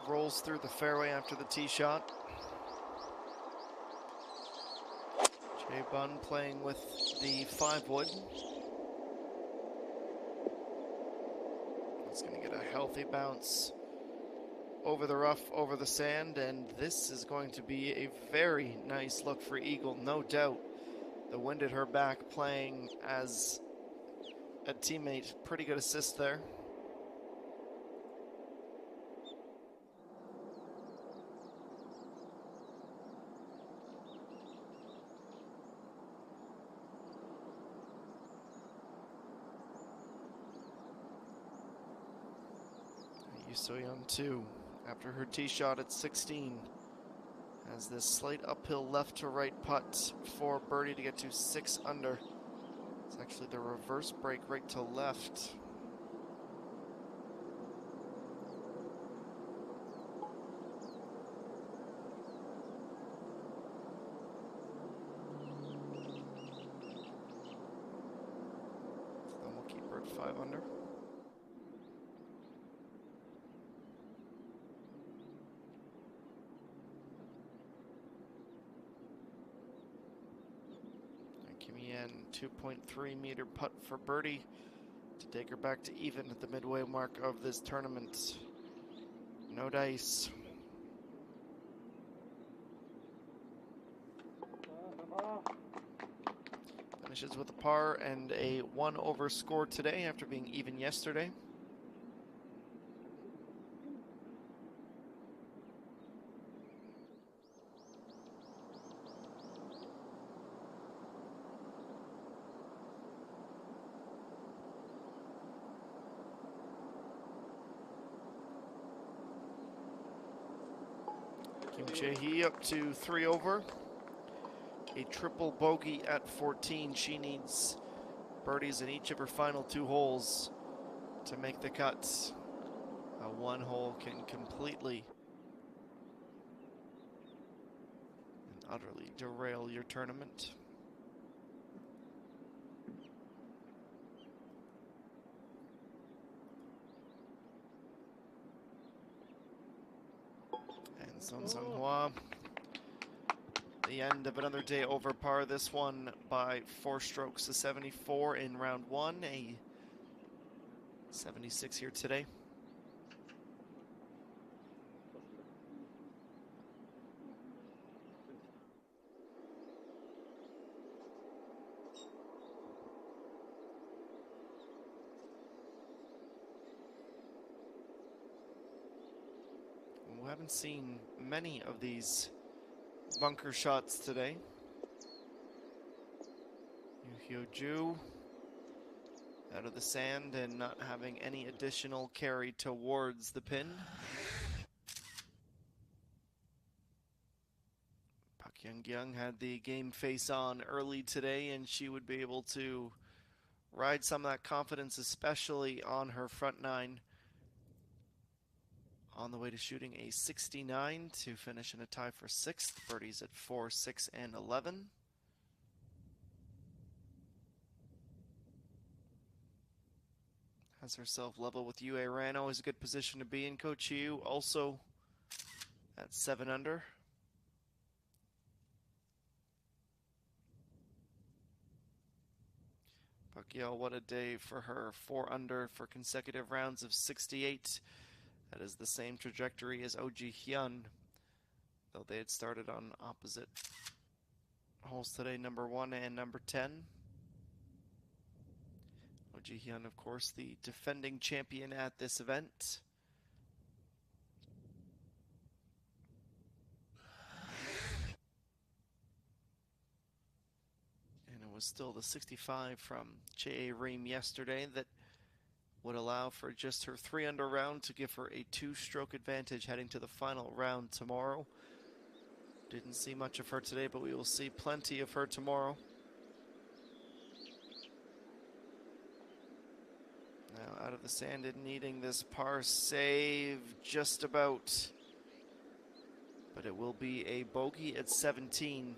rolls through the fairway after the tee shot. Jay Bunn playing with the 5-wood. It's going to get a healthy bounce over the rough, over the sand, and this is going to be a very nice look for Eagle, no doubt. The wind at her back playing as a teammate. Pretty good assist there. Yusoyeon too, after her tee shot at 16, has this slight uphill left to right putt for birdie to get to 6 under. It's actually the reverse break right to left. Then we'll keep her at 5 under. Kim Yen, 2.3 meter putt for birdie to take her back to even at the midway mark of this tournament. No dice. Finishes with a par and a 1 over score today after being even yesterday. Kim Chae-hee up to 3 over. A triple bogey at 14. She needs birdies in each of her final 2 holes to make the cut. A 1 hole can completely and utterly derail your tournament. And Son Seung-hwa, the end of another day over par. This one by 4 strokes to 74 in round 1, a 76 here today. We haven't seen many of these bunker shots today. Yu Hyo-ju out of the sand and not having any additional carry towards the pin. Park Young-kyung had the game face on early today, and she would be able to ride some of that confidence, especially on her front 9. On the way to shooting a 69 to finish in a tie for 6th. Birdies at 4, 6, and 11. Has herself level with Yue Ran. Always a good position to be in. Coach Yu also at 7 under. Pacquiao, what a day for her. 4 under for consecutive rounds of 68. That is the same trajectory as Oh-ji Hyun, though they had started on opposite holes today, number 1 and number 10. Oh-ji Hyun, of course, the defending champion at this event. And it was still the 65 from Chae Reem yesterday that would allow for just her 3 under round to give her a 2-stroke advantage heading to the final round tomorrow. Didn't see much of her today, but we will see plenty of her tomorrow. Now out of the sand and needing this par save just about. But it will be a bogey at 17.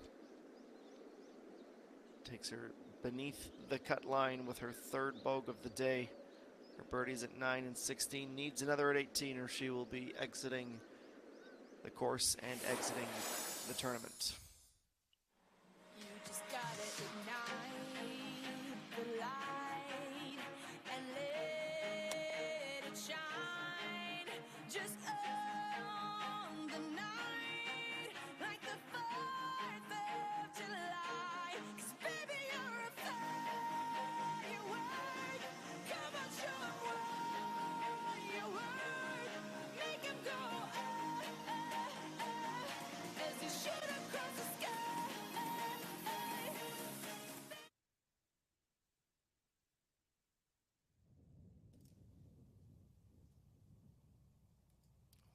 Takes her beneath the cut line with her 3rd bogey of the day. Her birdies at 9 and 16, needs another at 18 or she will be exiting the course and exiting the tournament. You just gotta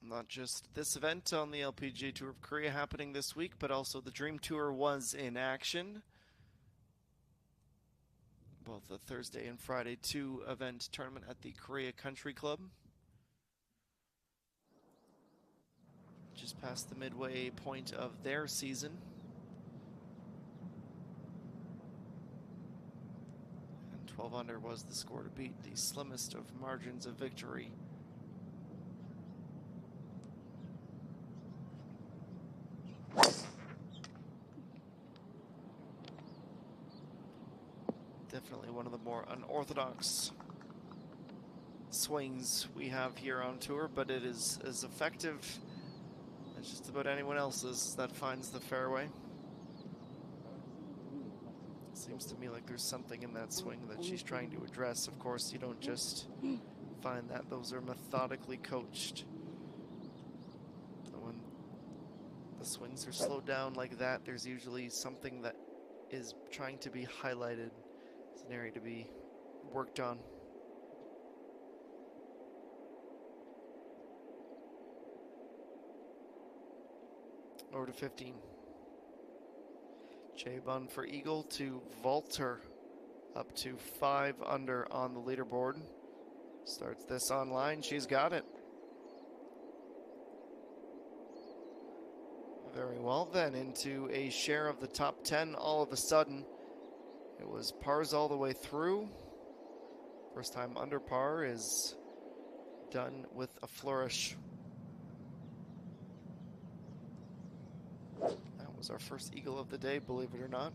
Not just this event on the LPGA Tour of Korea happening this week, but also the Dream Tour was in action. Both the Thursday and Friday 2 event tournament at the Korea Country Club. Just past the midway point of their season. And 12 under was the score to beat, the slimmest of margins of victory. Definitely one of the more unorthodox swings we have here on tour, but it is as effective as just about anyone else's that finds the fairway. Seems to me like there's something in that swing that she's trying to address. Of course, you don't just find that. Those are methodically coached. When the swings are slowed down like that, there's usually something that is trying to be highlighted. It's an area to be worked on. Over to 15. J-Bun for Eagle to vault her up to 5 under on the leaderboard. Starts this online. She's got it. Very well then, into a share of the top 10 all of a sudden. It was pars all the way through. First time under par is done with a flourish. That was our first eagle of the day, believe it or not.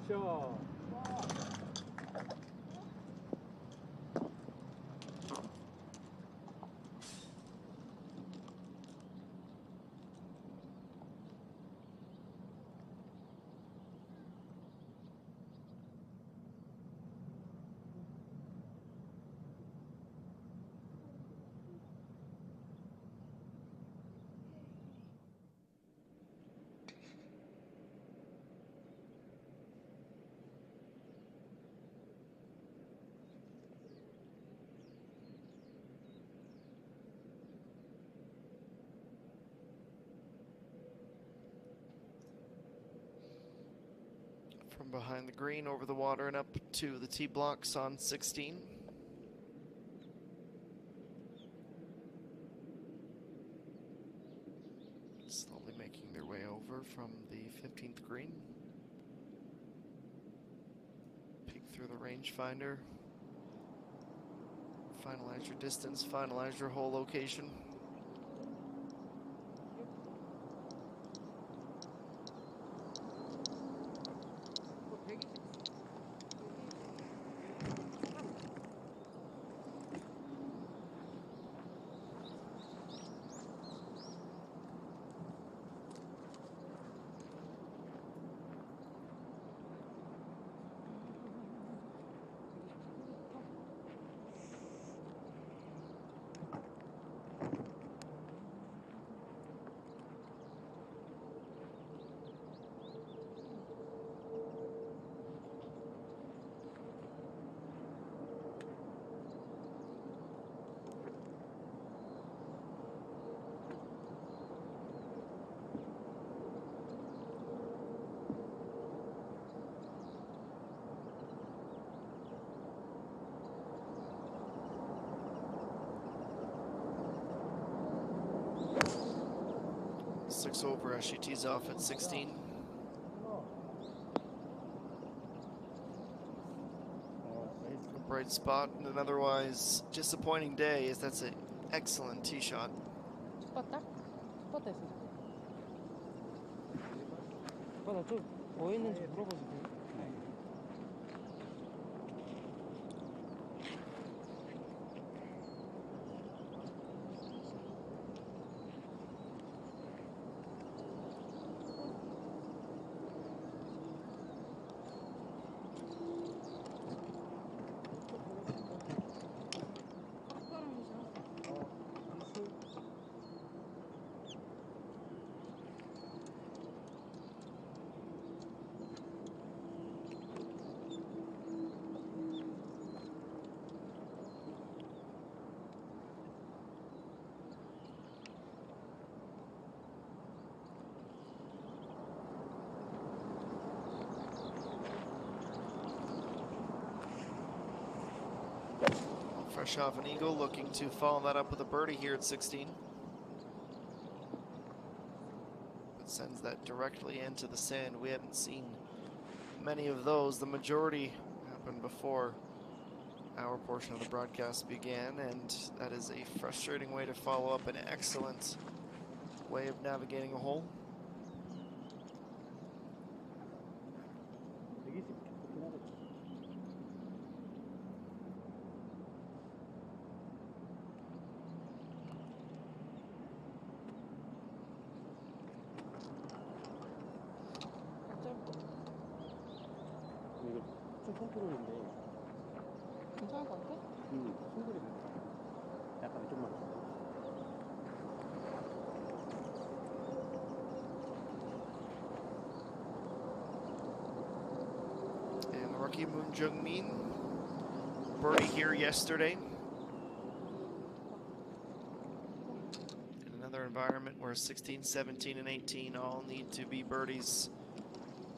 Sure. From behind the green, over the water, and up to the tee blocks on 16. Slowly making their way over from the 15th green. Peek through the rangefinder. Finalize your distance, finalize your hole location. Six over as she tees off at 16. A bright spot in an otherwise disappointing day, as that's an excellent tee shot. 죽었다? 죽었다 했어. 오빠 나좀 뭐 했는지 물어봐도 돼? Fresh off an eagle, looking to follow that up with a birdie here at 16. But sends that directly into the sand. We haven't seen many of those. The majority happened before our portion of the broadcast began, and that is a frustrating way to follow up an excellent way of navigating a hole. 이거 좀 컨트롤인데 괜찮을 것 같아? 충분히 괜찮아. 약간 좀만 더. And the rookie Moon Jung-min, birdie here yesterday. In another environment where 16, 17, and 18 all need to be birdies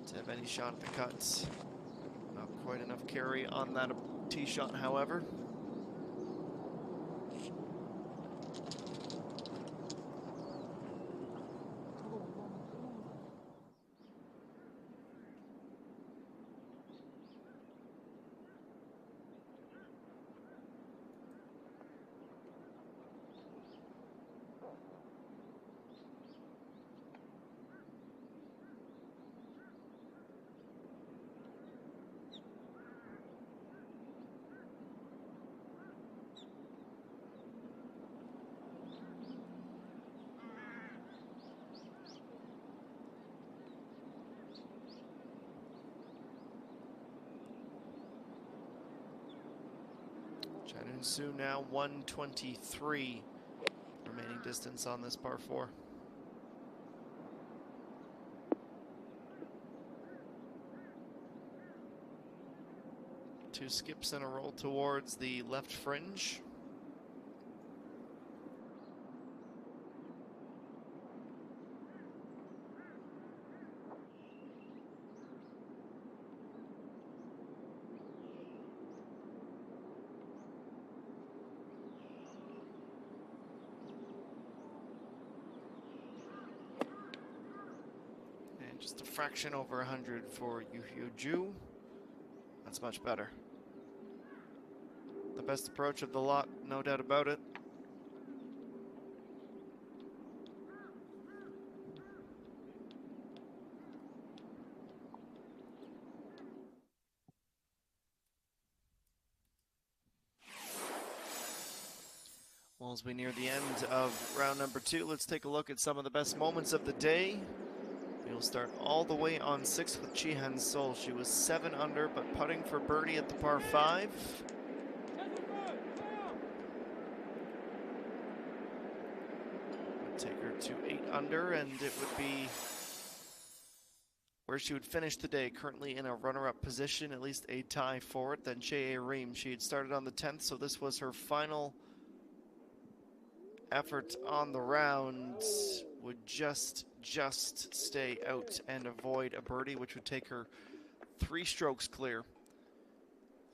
to have any shot at the cuts. Not quite enough carry on that tee shot, however. JejuSamdasoo now 123 remaining distance on this par 4. Two skips and a roll towards the left fringe. Just a fraction over 100 for Ju. That's much better. The best approach of the lot, no doubt about it. Well, as we near the end of round number 2, let's take a look at some of the best moments of the day. We'll start all the way on 6 with Chihan Sol. She was 7 under, but putting for birdie at the par 5. Would take her to 8 under, and it would be where she would finish the day, currently in a runner-up position, at least a tie for it. Then Che Reem, she had started on the 10th, so this was her final effort on the round. Would just stay out and avoid a birdie, which would take her 3 strokes clear.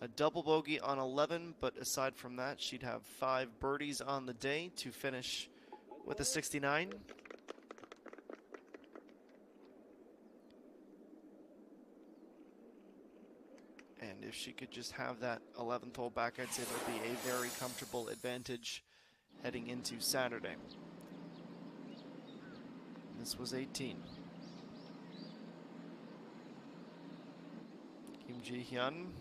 A double bogey on 11, but aside from that, she'd have 5 birdies on the day to finish with a 69. And if she could just have that 11th hole back, I'd say there'd be a very comfortable advantage heading into Saturday. This was 18. Kim Ji-hyun.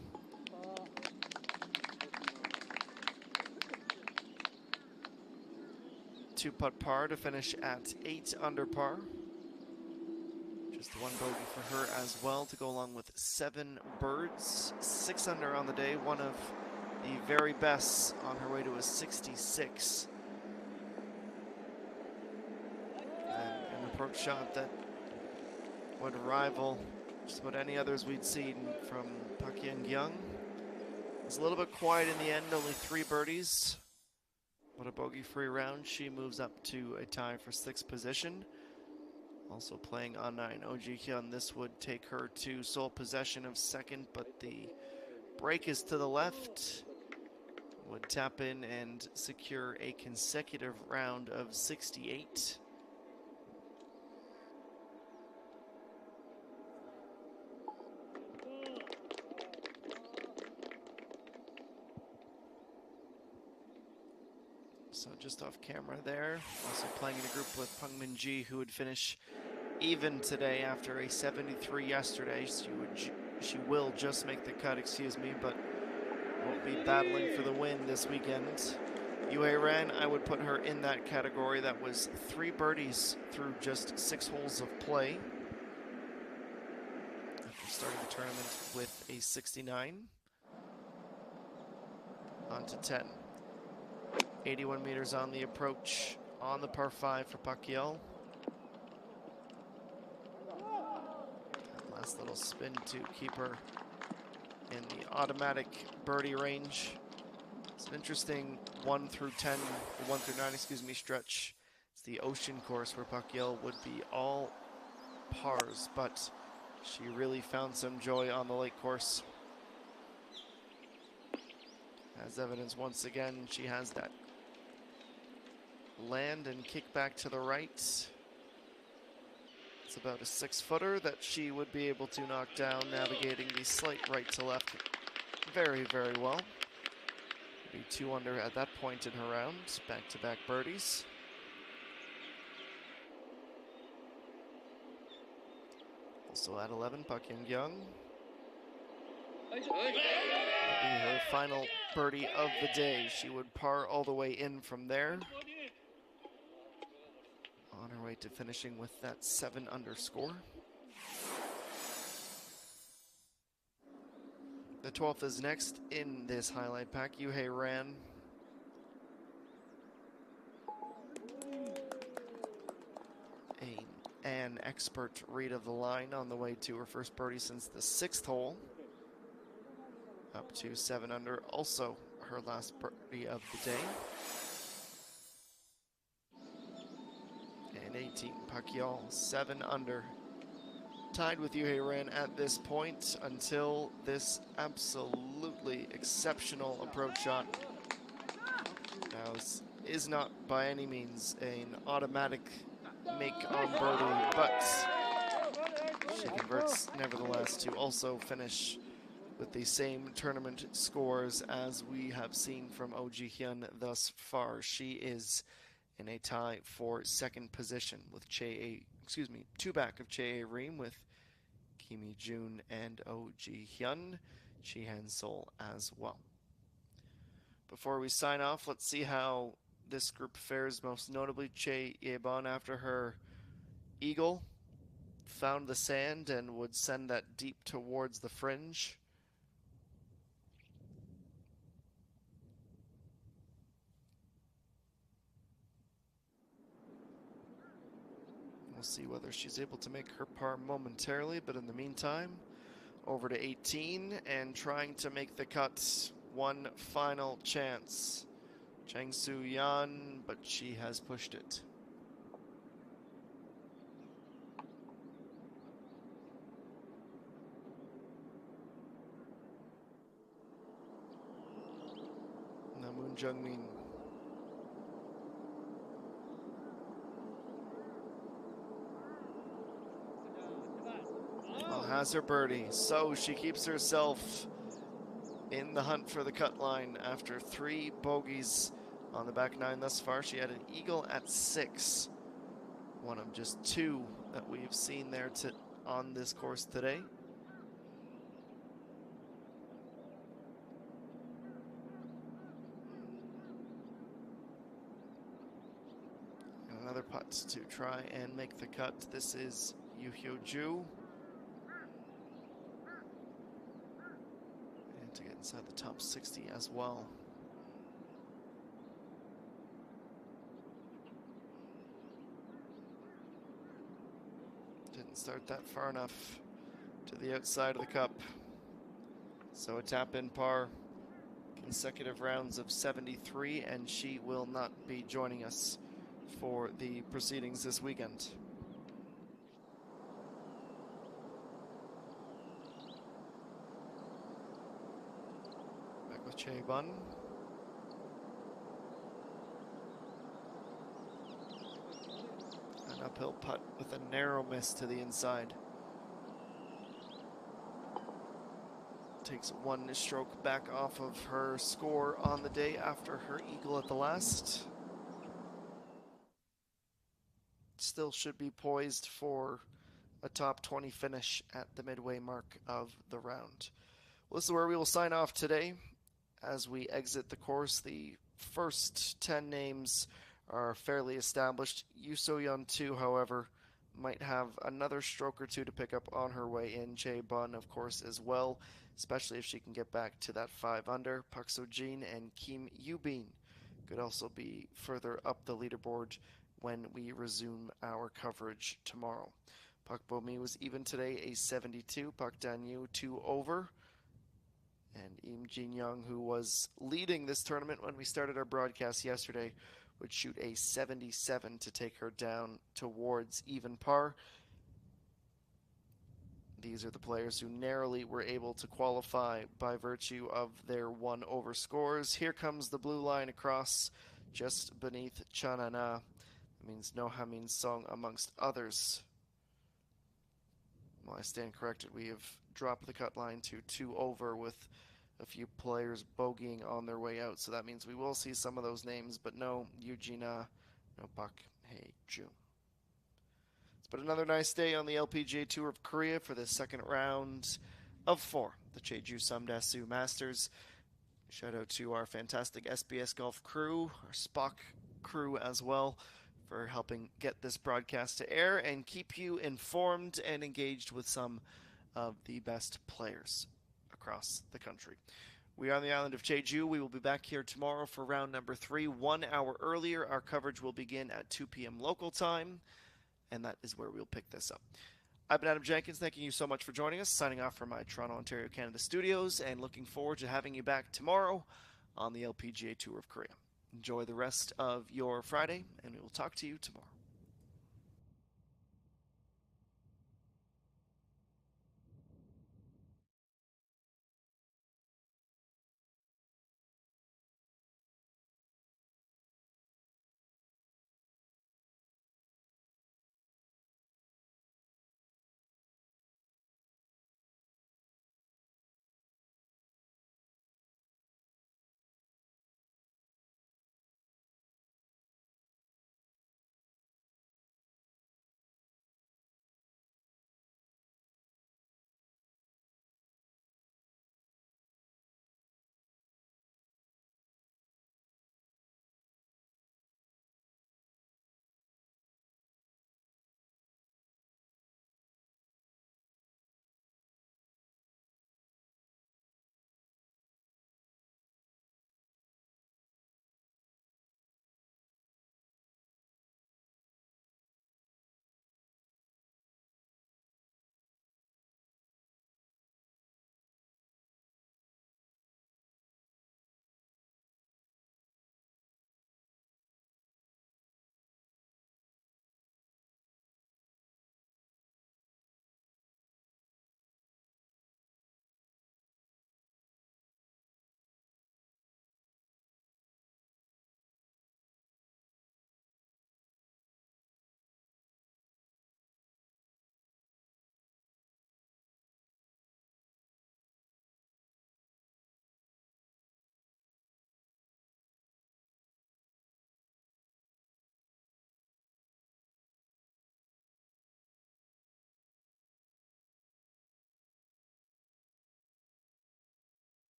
Two-putt par to finish at 8 under par. Just 1 bogey for her as well to go along with 7 birds. 6 under on the day, one of the very best on her way to a 66. Approach shot that would rival just about any others we'd seen from Park Young. It's a little bit quiet in the end, only 3 birdies. But a bogey-free round. She moves up to a tie for 6th position. Also playing on 9. Oh Ji-hyun, this would take her to sole possession of 2nd, but the break is to the left. would tap in and secure a consecutive round of 68. So just off camera there, also playing in a group with Peng Min-ji, who would finish even today after a 73 yesterday. She will just make the cut, excuse me, but won't be battling for the win this weekend. Yue Ran, I would put her in that category. That was 3 birdies through just 6 holes of play after starting the tournament with a 69. On to 10. 81 meters on the approach on the par 5 for Pacquiao. That last little spin to keep her in the automatic birdie range. It's an interesting 1 through 9, excuse me, stretch. It's the ocean course where Pacquiao would be all pars, but she really found some joy on the lake course. As evidence once again, she has that land and kick back to the right. It's about a 6-footer that she would be able to knock down, navigating the slight right to left very, very well. Be 2 under at that point in her round. Back-to-back birdies. Also at 11, Park Young. Will be her final birdie of the day. She would par all the way in from there. On her way to finishing with that 7 under score. The 12th is next in this highlight pack. Yue Ran. An expert read of the line on the way to her first birdie since the 6th hole. Up to 7 under, also her last birdie of the day. And 18, Pacquiao, 7 under. Tied with Yue Ran at this point until this absolutely exceptional approach shot. Now, this is not by any means an automatic make on birdie, but she converts nevertheless to also finish with the same tournament scores as we have seen from Oh Ji-hyun thus far. She is in a tie for 2nd position with two back of Chae Reem with Kim Hee-jun and Oh Ji-hyun, Chi Han-sol as well. Before we sign off, let's see how this group fares, most notably Chae Ye-bon after her eagle found the sand and would send that deep towards the fringe. We'll see whether she's able to make her par momentarily, but in the meantime, over to 18 and trying to make the cut. One final chance. Chang Soo-yeon, but she has pushed it. Now Moon Jung-min. Well, has her birdie, so she keeps herself in the hunt for the cut line after 3 bogeys on the back 9 thus far. She had an eagle at 6, one of just 2 that we've seen there on this course today. And another putt to try and make the cut. This is Yoo Hyo-ju. To get inside the top 60 as well. Didn't start that far enough to the outside of the cup. So a tap-in par, consecutive rounds of 73, and she will not be joining us for the proceedings this weekend. Chae Bun. uphill putt with a narrow miss to the inside. Takes one stroke back off of her score on the day after her eagle at the last. Still should be poised for a top 20 finish at the midway mark of the round. Well, this is where we will sign off today. As we exit the course, the first 10 names are fairly established. Yu So-yeon 2, however, might have another stroke or two to pick up on her way in. Jae Bun, of course, as well, especially if she can get back to that 5 under. Park So-jin and Kim Yoo-bin could also be further up the leaderboard when we resume our coverage tomorrow. Park Bo-mi was even today, a 72. Park Dan-yu 2 over. And Im Jin-young, who was leading this tournament when we started our broadcast yesterday, would shoot a 77 to take her down towards even par. These are the players who narrowly were able to qualify by virtue of their 1 over scores. Here comes the blue line across just beneath Chanana. That means No Ha-min Song amongst others. Well, I stand corrected. We have dropped the cut line to 2 over with a few players bogeying on their way out. So that means we will see some of those names, but no Eugenia, no Park Hae-ju. It's been another nice day on the LPGA Tour of Korea for the second round of 4, the JejuSamdasoo Masters. Shout out to our fantastic SBS Golf crew, our Spock crew as well, for helping get this broadcast to air and keep you informed and engaged with some of the best players across the country. We are on the island of Jeju. We will be back here tomorrow for round number 3, 1 hour earlier. Our coverage will begin at 2 p.m. local time, and that is where we'll pick this up. I've been Adam Jenkins. Thanking you so much for joining us. Signing off from my Toronto, Ontario, Canada studios, and looking forward to having you back tomorrow on the LPGA Tour of Korea. Enjoy the rest of your Friday, and we will talk to you tomorrow.